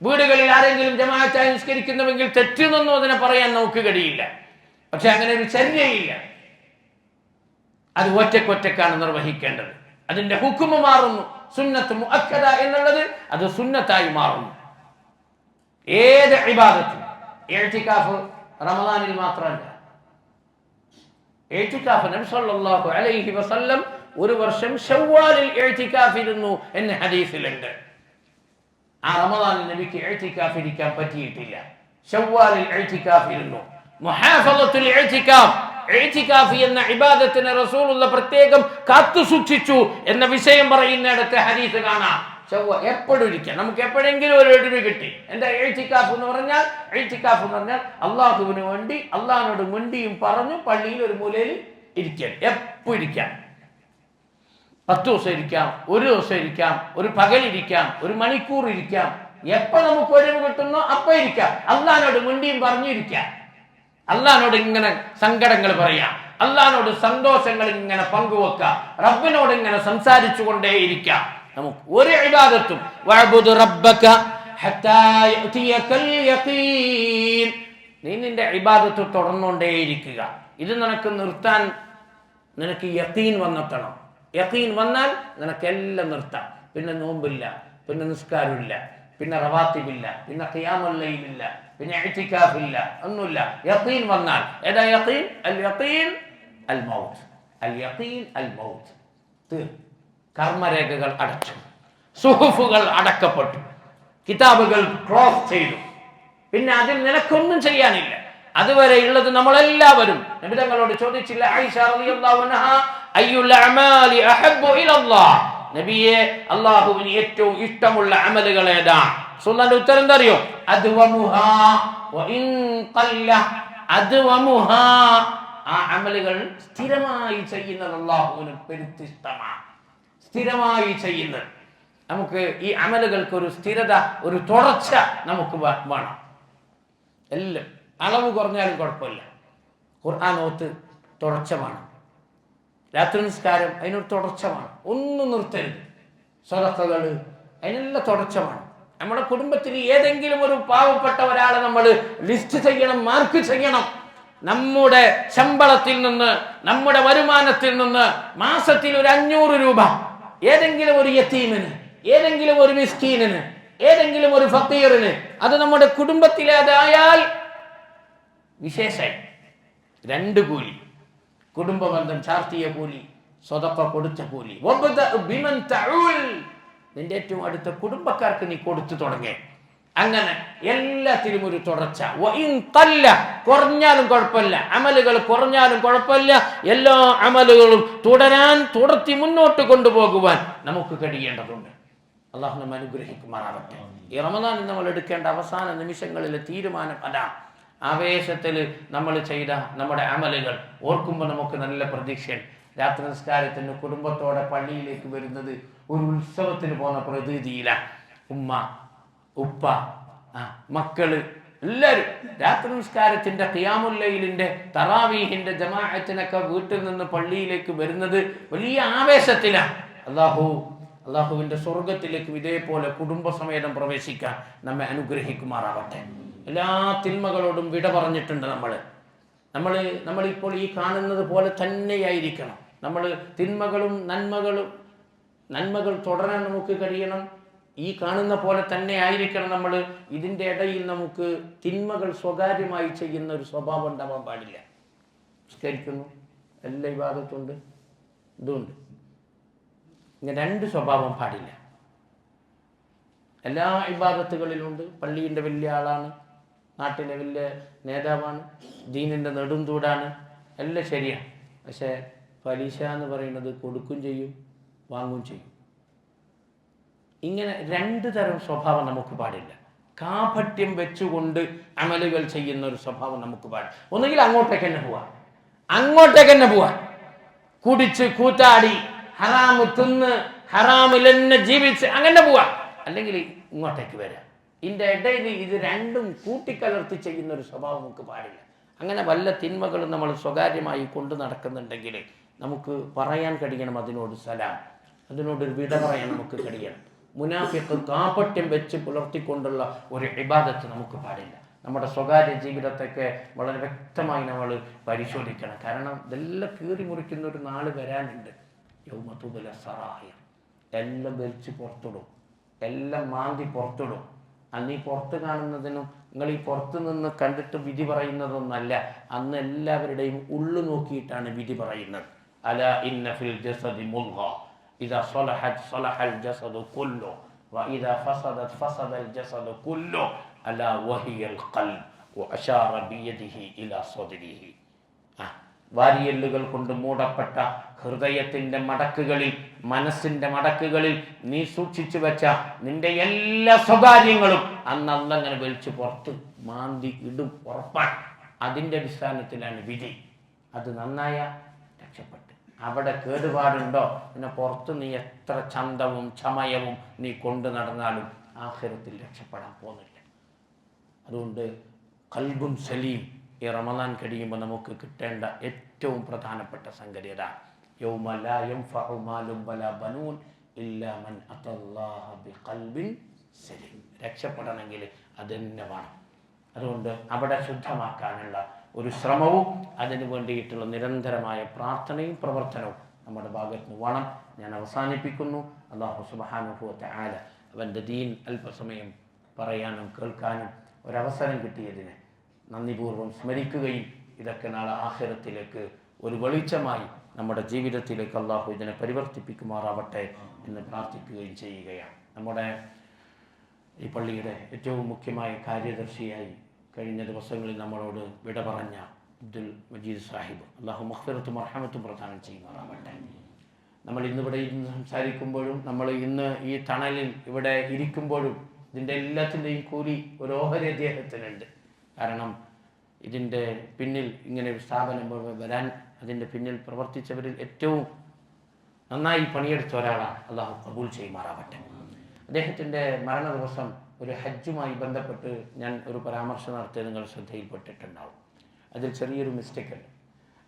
വീടുകളിൽ ആരെങ്കിലും ജമാഅത്തായി നിസ്കരിക്കുന്നുവെങ്കിൽ തെറ്റുന്നൊന്നും അതിനെ പറയാൻ നമുക്ക് കഴിയില്ല. പക്ഷെ അങ്ങനെ ഒരു ചര്യയില്ല. അത് ഒറ്റക്കൊറ്റക്കാണ് നിർവഹിക്കേണ്ടത്. അതിന്റെ ഹുക്കുമ് മാറുന്നു. സുന്നത്ത് മുഅക്കദ എന്നുള്ളത് അത് സുന്നത്തായി മാറുന്നു. ഏത് ഇബാദത്തും ഇഅ്തികാഫ് റമദാനിൽ മാത്രമല്ല. ഇഅ്തികാഫ് നബി സല്ലല്ലാഹു അലൈഹി വസല്ലം ഒരു വർഷം ശവ്വാലിൽ ഇഅ്തികാഫ് ഇരുന്നു എന്ന ഹദീസിലുണ്ട്. ആ റമദാനിൽ നബിക്ക് ഇഅ്തികാഫ് ഇരിക്കാൻ പറ്റിയിട്ടില്ല. ശവ്വാലിൽ ഇഅ്തികാഫ് ഇരുന്നു. മുഹാഫളത്തുൽ ഇഅ്തികാഫ്, ഇഅ്തികാഫ് എന്ന ഇബാദത്തിനെ റസൂലുള്ള പ്രത്യേകം കാത്തു സൂക്ഷിച്ചു എന്ന വിഷയം പറയുന്നിടത്ത് ഹദീസ് കാണാം. എപ്പോഴും ഇരിക്കാം. നമുക്ക് എപ്പോഴെങ്കിലും ഒരു ഒഴിവ് കിട്ടി. എന്താ ഇഅ്തികാഫ് എന്ന് പറഞ്ഞാൽ? ഇഅ്തികാഫ് എന്ന് പറഞ്ഞാൽ അള്ളാഹുവിന് വേണ്ടി അള്ളാഹിനോട് മുണ്ടിയും പറഞ്ഞു പള്ളിയിൽ ഒരു മൂലയിൽ ഇരിക്കാൻ. എപ്പോ ഇരിക്കാം. 10 ദിവസം ഇരിക്കാം, ഒരു ദിവസം ഇരിക്കാം, ഒരു പകലിരിക്കാം, ഒരു മണിക്കൂർ ഇരിക്കാം. എപ്പോ നമുക്ക് ഒഴിവ് കിട്ടുന്നോ അപ്പൊ ഇരിക്കാം. അള്ളാഹിനോട് മുണ്ടിയും പറഞ്ഞിരിക്കാം. അള്ളാഹിനോട് ഇങ്ങനെ സങ്കടങ്ങൾ പറയാം. അള്ളാഹിനോട് സന്തോഷങ്ങൾ ഇങ്ങനെ പങ്കുവെക്കാം. റബ്ബിനോട് ഇങ്ങനെ സംസാരിച്ചു കൊണ്ടേയിരിക്കാം. നമുക്ക് ഒരു ഇബാദത്തും വഅബ്ദു റബ്ബക ഹത്താ യഅതിയകൽ യഖീൻ, നീ നിന്റെ ഇബാദത്ത് തുടർന്നുകൊണ്ടേയിരിക്കുക. ഇത് നിനക്ക് നിർത്താൻ നിനക്ക് യഖീൻ വന്നെത്തണം. യഖീൻ വന്നാൽ നിനക്കെല്ലാം നിർത്താം. പിന്നെ നോമ്പില്ല, പിന്നെ നിസ്കാരമില്ല, പിന്നെ റവാത്തിബില്ല, പിന്നെ ഖിയാമുൽ ലൈലില്ല, പിന്നെ ഇഅ്തികാഫില്ല, ഒന്നുമില്ല. യഖീൻ വന്നാൽ ഏതാ യഖീൻ? അൽ യഖീൻ അൽ മൗത്ത്. അൽ യഖീൻ അൽ മൗത്ത്. കർമ്മരേഖകൾ അടച്ചു, സുഹുഫുകൾ അടക്കപ്പെട്ടു, കിതാബുകൾ ക്ലോസ് ചെയ്തു. പിന്നെ അതിൽ നിനക്കൊന്നും ചെയ്യാനില്ല. അതുവരെ ഉള്ളത് നമ്മളെല്ലാവരും നബി തങ്ങളോട് ചോദിച്ചില്ല ആയിഷ റളിയല്ലാഹു അൻഹ, അയ്യുൽ അഅമാലി അഹബ്ബു ഇലല്ലാഹ്, നബിയെ അല്ലാഹുവിന് ഏറ്റവും ഇഷ്ടമുള്ള അമലുകൾ ഏതാണ്? റസൂലുള്ളാഹിന്റെ ഉത്തരം എന്താ അറിയോ? അദ്വമുഹാ വഇൻ ഖല്ല. അദ്വമുഹാ, ആ അമലുകൾ സ്ഥിരമായി ചെയ്യുന്നത് അല്ലാഹുവിന് പെരുത്തിഷ്ടമാണ്. സ്ഥിരമായി ചെയ്യുന്നത്. നമുക്ക് ഈ അമലുകൾക്ക് ഒരു സ്ഥിരത, ഒരു തുടർച്ച നമുക്ക് വേണം. എല്ലാം അളവ് കുറഞ്ഞാലും കുഴപ്പമില്ല. ഖുർആൻ ഓത്ത് തുടർച്ച വേണം. രാത്രി നിസ്കാരം അതിനൊരു തുടർച്ച വേണം. ഒന്നും നിർത്തരുത്. സ്വതക്കകൾ അതിനെല്ലാം തുടർച്ച വേണം. നമ്മുടെ കുടുംബത്തിൽ ഏതെങ്കിലും ഒരു പാവപ്പെട്ട ഒരാളെ നമ്മൾ ലിസ്റ്റ് ചെയ്യണം, മാർക്ക് ചെയ്യണം. നമ്മുടെ ശമ്പളത്തിൽ നിന്ന്, നമ്മുടെ വരുമാനത്തിൽ നിന്ന് മാസത്തിൽ ഒരു 500 രൂപ ഏതെങ്കിലും ഒരു യതീമിന്, ഏതെങ്കിലും ഒരു മിസ്കീനിന്, ഏതെങ്കിലും ഒരു ഫക്കീറിന്, അത് നമ്മുടെ കുടുംബത്തിലേതായാൽ വിശേഷായി 2 കൂലി. കുടുംബബന്ധം ചാർത്തിയ കൂലി, സ്വതക്ക കൊടുത്ത കൂലി. നിന്റെ ഏറ്റവും അടുത്ത കുടുംബക്കാർക്ക് നീ കൊടുത്തു തുടങ്ങേ. അങ്ങനെ എല്ലാത്തിലും ഒരു തുടർച്ച. കുറഞ്ഞാലും കുഴപ്പമില്ല, അമലുകൾ കുറഞ്ഞാലും കുഴപ്പമില്ല. എല്ലാ അമലുകളും തുടർത്തി മുന്നോട്ട് കൊണ്ടുപോകുവാൻ നമുക്ക് കഴിയേണ്ടതുണ്ട്. അള്ളാഹു നമ്മെ അനുഗ്രഹിക്കുമാറാവട്ടെ. ഈ റമദാനിൽ നമ്മൾ എടുക്കേണ്ട അവസാന നിമിഷങ്ങളിലെ തീരുമാനം അതാണ്. ആവേശത്തിൽ നമ്മൾ ചെയ്ത നമ്മുടെ അമലുകൾ ഓർക്കുമ്പോൾ നമുക്ക് നല്ല പ്രതീക്ഷയാണ്. രാത്രി നിസ്കാരത്തിന് കുടുംബത്തോടെ പള്ളിയിലേക്ക് വരുന്നത് ഒരു ഉത്സവത്തിന് പോകുന്ന പ്രതീതിയിലാണ്. ഉമ്മ, ഉപ്പ, മക്കള് എല്ലാവരും രാത്രി നിസ്കാരത്തിന്റെ ഖിയാമുൽ ലൈലിന്റെ തറാവീഹിന്റെ ജമാഅത്തിനൊക്കെ വീട്ടിൽ നിന്ന് പള്ളിയിലേക്ക് വരുന്നത് വലിയ ആവേശത്തിലാണ്. അള്ളാഹുവിന്റെ സ്വർഗത്തിലേക്കും ഇതേപോലെ കുടുംബസമേതം പ്രവേശിക്കാൻ നമ്മെ അനുഗ്രഹിക്കുമാറാവട്ടെ. എല്ലാ തിന്മകളോടും വിട പറഞ്ഞിട്ടുണ്ട്. നമ്മളിപ്പോൾ ഈ കാണുന്നത് പോലെ തന്നെയായിരിക്കണം. നമ്മൾ തിന്മകളും നന്മകൾ തുടരാൻ നമുക്ക് കഴിയണം. ഈ കാണുന്ന പോലെ തന്നെ ആയിരിക്കണം നമ്മൾ. ഇതിൻ്റെ ഇടയിൽ നമുക്ക് തിന്മകൾ സ്വകാര്യമായി ചെയ്യുന്ന ഒരു സ്വഭാവം ഉണ്ടാവാൻ പാടില്ല. നിസ്കരിക്കുന്നു, എല്ലാ ഇബാദത്തുണ്ട്, ഇതുണ്ട്. ഇങ്ങനെ രണ്ട് സ്വഭാവം പാടില്ല. എല്ലാ ഇബാദത്തുകളിലുണ്ട്. പള്ളീൻ്റെ വലിയ ആളാണ്, നാട്ടിലെ വലിയ നേതാവാണ്, ദീനിൻ്റെ നെടുന്തൂടാണ്, എല്ലാം ശരിയാണ്. പക്ഷേ പലിശ എന്ന് പറയുന്നത് കൊടുക്കും ചെയ്യും, വാങ്ങും ചെയ്യും. ഇങ്ങനെ രണ്ട് തരം സ്വഭാവം നമുക്ക് പാടില്ല. കാപട്യം വെച്ചുകൊണ്ട് അമലുകൾ ചെയ്യുന്ന ഒരു സ്വഭാവം നമുക്ക് പാടില്ല. ഒന്നുകിൽ അങ്ങോട്ടേക്ക് തന്നെ പോവാ, കുടിച്ച് കൂത്താടി ഹറാമ് തിന്ന് ഹറാമിൽ തന്നെ ജീവിച്ച് അങ്ങനെ പോവാ, അല്ലെങ്കിൽ ഇങ്ങോട്ടേക്ക് വരാം. ഇതിൻ്റെ ഇടയിൽ ഇത് രണ്ടും കൂട്ടിക്കലർത്തി ചെയ്യുന്ന ഒരു സ്വഭാവം നമുക്ക് പാടില്ല. അങ്ങനെ വല്ല തിന്മകളും നമ്മൾ സ്വകാര്യമായി കൊണ്ടു നടക്കുന്നുണ്ടെങ്കിൽ നമുക്ക് പറയാൻ കഴിയണം അതിനോട് സലാം, അതിനോടൊരു വിട പറയാൻ നമുക്ക് കഴിയണം. മുനാഫിഖ് കാപട്യം വെച്ച് പുലർത്തിക്കൊണ്ടുള്ള ഒരു ഇബാദത്ത് നമുക്ക് പാടില്ല. നമ്മുടെ സ്വകാര്യ ജീവിതത്തൊക്കെ വളരെ വ്യക്തമായി നമ്മൾ പരിശോധിക്കണം. കാരണം ഇതെല്ലാം കീറി മുറിക്കുന്ന ഒരു നാള് വരാനുണ്ട്. യൗമതുബല സറായ, എല്ലാം വലിച്ച് പുറത്തിടും, എല്ലാം മാന്തി പുറത്തിടും. അന്ന് ഈ പുറത്ത് കാണുന്നതിനും നിങ്ങൾ ഈ പുറത്ത് നിന്ന് കണ്ടിട്ട് വിധി പറയുന്നതൊന്നല്ല, അന്ന് എല്ലാവരുടെയും ഉള്ളു നോക്കിയിട്ടാണ് വിധി പറയുന്നത്. അല ഇന്ന ഫിൽ ജസദി മുൽഗ ഇദാ സ്വലഹത് സ്വലഹൽ ജസദു കുല്ലു വഇദാ ഫസദത് ഫസദൽ ജസദു കുല്ലു അലാ വഹിയൽ ഖൽബ് വഅശാറ ബിയദിഹി ഇലാ സദ്രിഹി. വാരിയെല്ലുകൾ കൊണ്ട് മൂടപ്പെട്ട ഹൃദയത്തിന്റെ മടക്കുകളിൽ, മനസ്സിന്റെ മടക്കുകളിൽ നീ സൂക്ഷിച്ചു വെച്ച നിന്റെ എല്ലാ സ്വകാര്യങ്ങളും അന്ന് അന്നങ്ങനെ വലിച്ചു പുറത്ത് മാന്തി ഇടും, ഉറപ്പാണ്. അതിൻ്റെ അടിസ്ഥാനത്തിലാണ് വിധി. അത് നന്നായ രക്ഷപ്പെട്ടു. അവിടെ കേടുപാടുണ്ടോ പിന്നെ പുറത്ത് നീ എത്ര ചന്തവും ചമയവും നീ കൊണ്ടു നടന്നാലും ആഖിറത്തിൽ രക്ഷപ്പെടാൻ പോകുന്നില്ല. അതുകൊണ്ട് ഖൽബുൻ സലീം ഈ റമദാൻ കഴിയുമ്പോൾ നമുക്ക് കിട്ടേണ്ട ഏറ്റവും പ്രധാനപ്പെട്ട സംഗതി അതാണ്. യൗമ ലാ യൻഫഉ മാലും വലാ ബനൂൻ ഇല്ലാ മൻ അത്തല്ലാഹ ബിഖൽബിൻ സലീം. രക്ഷപ്പെടണമെങ്കിൽ അത് തന്നെ വേണം. അതുകൊണ്ട് അവിടെ ശുദ്ധമാക്കാനുള്ള ഒരു ശ്രമവും അതിനു വേണ്ടിയിട്ടുള്ള നിരന്തരമായ പ്രാർത്ഥനയും പ്രവർത്തനവും നമ്മുടെ ഭാഗത്ത് നിന്ന് വേണം. ഞാൻ അവസാനിപ്പിക്കുന്നു. അല്ലാഹു സുബ്ഹാനഹു വ തആല അവൻ്റെ ദീൻ അല്പസമയം പറയാനും കേൾക്കാനും ഒരവസരം കിട്ടിയതിന് നന്ദിപൂർവ്വം സ്മരിക്കുകയും ഇതൊക്കെ നാളെ ആഖിറത്തിലേക്ക് ഒരു വെളിച്ചമായി നമ്മുടെ ജീവിതത്തിലേക്ക് അല്ലാഹു ഇതിനെ പരിവർത്തിപ്പിക്കുമാറാവട്ടെ എന്ന് പ്രാർത്ഥിക്കുകയും ചെയ്യുകയാണ്. നമ്മുടെ ഈ പള്ളിയുടെ ഏറ്റവും മുഖ്യമായ കാര്യദർശിയായി കഴിഞ്ഞ ദിവസങ്ങളിൽ നമ്മളോട് വിട പറഞ്ഞ അബ്ദുൽ മജീദ് സാഹിബ്, അല്ലാഹു മഗ്ഫിറത്തും മർഹമത്തും പ്രദാനം ചെയ്യുമാറാവട്ടെ. നമ്മൾ ഇന്നിവിടെ ഇരുന്ന് സംസാരിക്കുമ്പോഴും നമ്മൾ ഇന്ന് ഈ തണലിൽ ഇവിടെ ഇരിക്കുമ്പോഴും ഇതിൻ്റെ എല്ലാത്തിൻ്റെയും കൂലി ഒരു ഓഹരി അദ്ദേഹത്തിനുണ്ട്. കാരണം ഇതിൻ്റെ പിന്നിൽ ഇങ്ങനെ ഒരു സ്ഥാപനം വരാൻ അതിൻ്റെ പിന്നിൽ പ്രവർത്തിച്ചവരിൽ ഏറ്റവും നന്നായി പണിയെടുത്ത ഒരാളാണ്. അല്ലാഹു കബൂൽ ചെയ്യുമാറാവട്ടെ. അദ്ദേഹത്തിൻ്റെ മരണ ദിവസം ഒരു ഹജ്ജുമായി ബന്ധപ്പെട്ട് ഞാൻ ഒരു പരാമർശം നടത്തിയത് നിങ്ങൾ ശ്രദ്ധയിൽപ്പെട്ടിട്ടുണ്ടാവും. അതിൽ ചെറിയൊരു മിസ്റ്റേക്കുണ്ട്.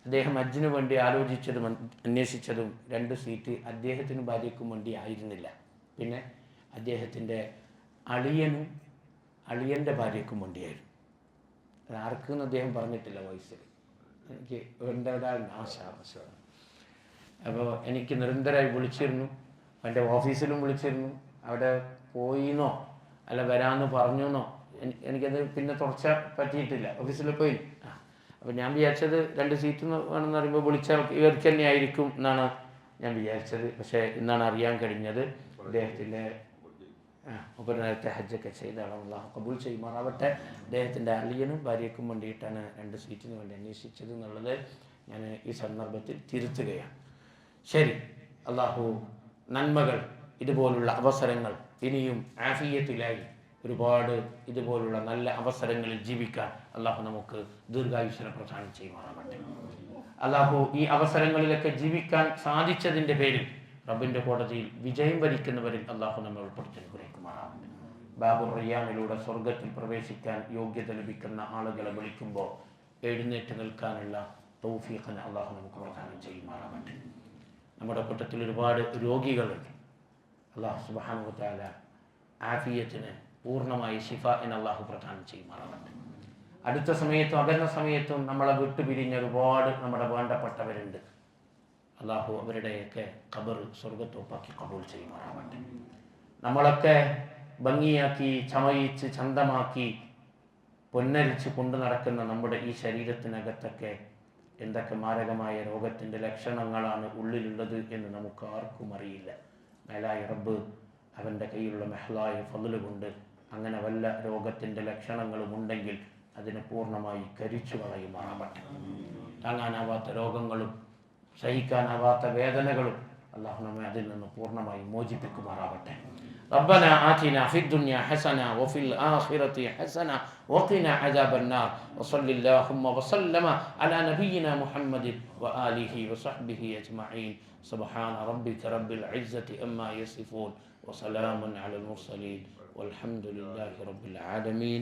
അദ്ദേഹം ഹജ്ജിന് വേണ്ടി ആലോചിച്ചതും അന്വേഷിച്ചതും 2 സീറ്റ് അദ്ദേഹത്തിനും ഭാര്യയ്ക്കും വേണ്ടി ആയിരുന്നില്ല. പിന്നെ അദ്ദേഹത്തിൻ്റെ അളിയൻ്റെ ഭാര്യയ്ക്കും വേണ്ടിയായിരുന്നു. അത് ആർക്കെന്ന് അദ്ദേഹം പറഞ്ഞിട്ടില്ല വയസ്സിൽ. എനിക്ക് എൻ്റെ ഒരാളുണ്ട് ആശാണ്. അപ്പോൾ എനിക്ക് നിരന്തരമായി വിളിച്ചിരുന്നു, എൻ്റെ ഓഫീസിലും വിളിച്ചിരുന്നു. അവിടെ പോയിന്നോ അല്ല വരാമെന്ന് പറഞ്ഞുവെന്നോ എനിക്കത് പിന്നെ തുടച്ച പറ്റിയിട്ടില്ല. ഓഫീസിൽ പോയി. അപ്പോൾ ഞാൻ വിചാരിച്ചത് 2 സീറ്റ് വേണമെന്ന് പറയുമ്പോൾ വിളിച്ചാൽ ഇവർക്ക് തന്നെ ആയിരിക്കും എന്നാണ് ഞാൻ വിചാരിച്ചത്. പക്ഷേ ഇന്നാണ് അറിയാൻ കഴിഞ്ഞത് അദ്ദേഹത്തിൻ്റെ ഒരു നേരത്തെ ഹജ്ജൊക്കെ ചെയ്ത ആളാണ്. അല്ലാഹു കബൂൽ ചെയ്യുമാറാവട്ടെ. അദ്ദേഹത്തിൻ്റെ അളിയനും ഭാര്യയ്ക്കും വേണ്ടിയിട്ടാണ് 2 സീറ്റിന് വേണ്ടി അന്വേഷിച്ചത് എന്നുള്ളത് ഞാൻ ഈ സന്ദർഭത്തിൽ തിരുത്തുകയാണ്. ശരി, അല്ലാഹു നന്മകൾ, ഇതുപോലുള്ള അവസരങ്ങൾ ഇനിയും ആഫിയത്തിലായി ഒരുപാട് ഇതുപോലുള്ള നല്ല അവസരങ്ങളിൽ ജീവിക്കാൻ അല്ലാഹു നമുക്ക് ദീർഘായുസ്സിനെ പ്രദാനം ചെയ്യുമാറാവട്ടെ. അല്ലാഹു ഈ അവസരങ്ങളിലൊക്കെ ജീവിക്കാൻ സാധിച്ചതിൻ്റെ പേരിൽ റബ്ബിൻ്റെ കോടതിയിൽ വിജയം വരിക്കുന്നവരിൽ അല്ലാഹു നമ്മെ ഉൾപ്പെടുത്തി അനുഗ്രഹിക്കുമാറാവട്ടെ. ബാബുർ റയ്യാനിലൂടെ സ്വർഗത്തിൽ പ്രവേശിക്കാൻ യോഗ്യത ലഭിക്കുന്ന ആളുകളെ വിളിക്കുമ്പോൾ എഴുന്നേറ്റ് നിൽക്കാനുള്ള തൗഫീഖിനെ അല്ലാഹു നമുക്ക് പ്രദാനം ചെയ്യുമാറാവട്ടെ. നമ്മുടെ കൂട്ടത്തിൽ ഒരുപാട് രോഗികളുണ്ട്. അല്ലാഹു സുബ്ഹാനഹു വ തആല ആഫിയത്തിന് പൂർണ്ണമായി ശിഫാഇനെ അല്ലാഹു പ്രദാനം ചെയ്യുമാറാവട്ടെ. അടുത്ത സമയത്തും അകന്ന സമയത്തും നമ്മളെ വിട്ടുപിരിഞ്ഞ ഒരുപാട് നമ്മുടെ വേണ്ടപ്പെട്ടവരുണ്ട്. അല്ലാഹു അവരുടെയൊക്കെ ഖബർ സ്വർഗത്തോപ്പാക്കി കബൂൽ ചെയ്യുമാറാവട്ടെ. നമ്മളൊക്കെ ഭംഗിയാക്കി ചമയിച്ച് ചന്തമാക്കി പൊന്നരിച്ച് കൊണ്ടു നടക്കുന്ന നമ്മുടെ ഈ ശരീരത്തിനകത്തൊക്കെ എന്തൊക്കെ മാരകമായ രോഗത്തിൻ്റെ ലക്ഷണങ്ങളാണ് ഉള്ളിലുള്ളത് എന്ന് നമുക്ക് ആർക്കും അറിയില്ല. മേലായ റബ്ബ് അവൻ്റെ കയ്യിലുള്ള മെഹ്ലായ ഫضല് കൊണ്ട് അങ്ങനെ വല്ല രോഗത്തിൻ്റെ ലക്ഷണങ്ങളും ഉണ്ടെങ്കിൽ അതിനെ പൂർണ്ണമായി കരിച്ചു കളയുമാറാവട്ടെ. താങ്ങാനാവാത്ത രോഗങ്ങളും സഹിക്കാനാവാത്ത വേദനകളും അല്ലാഹു നമ്മെ അതിൽ നിന്ന് പൂർണ്ണമായി മോചിപ്പിക്കുമാറാവട്ടെ. ربنا آتنا في الدنيا حسنة وفي الآخرة حسنة وقنا عذاب النار. وصل اللهم وسلم على نبينا محمد وآله وصحبه أجمعين. سبحان ربك رب العزة أما يصفون وسلام على المرسلين والحمد لله رب العالمين.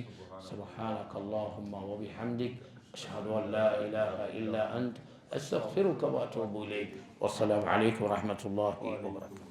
سبحانك اللهم وبحمدك أشهد أن لا إله إلا أنت أستغفرك وأتوب إليك. والسلام عليكم ورحمة الله وبركاته.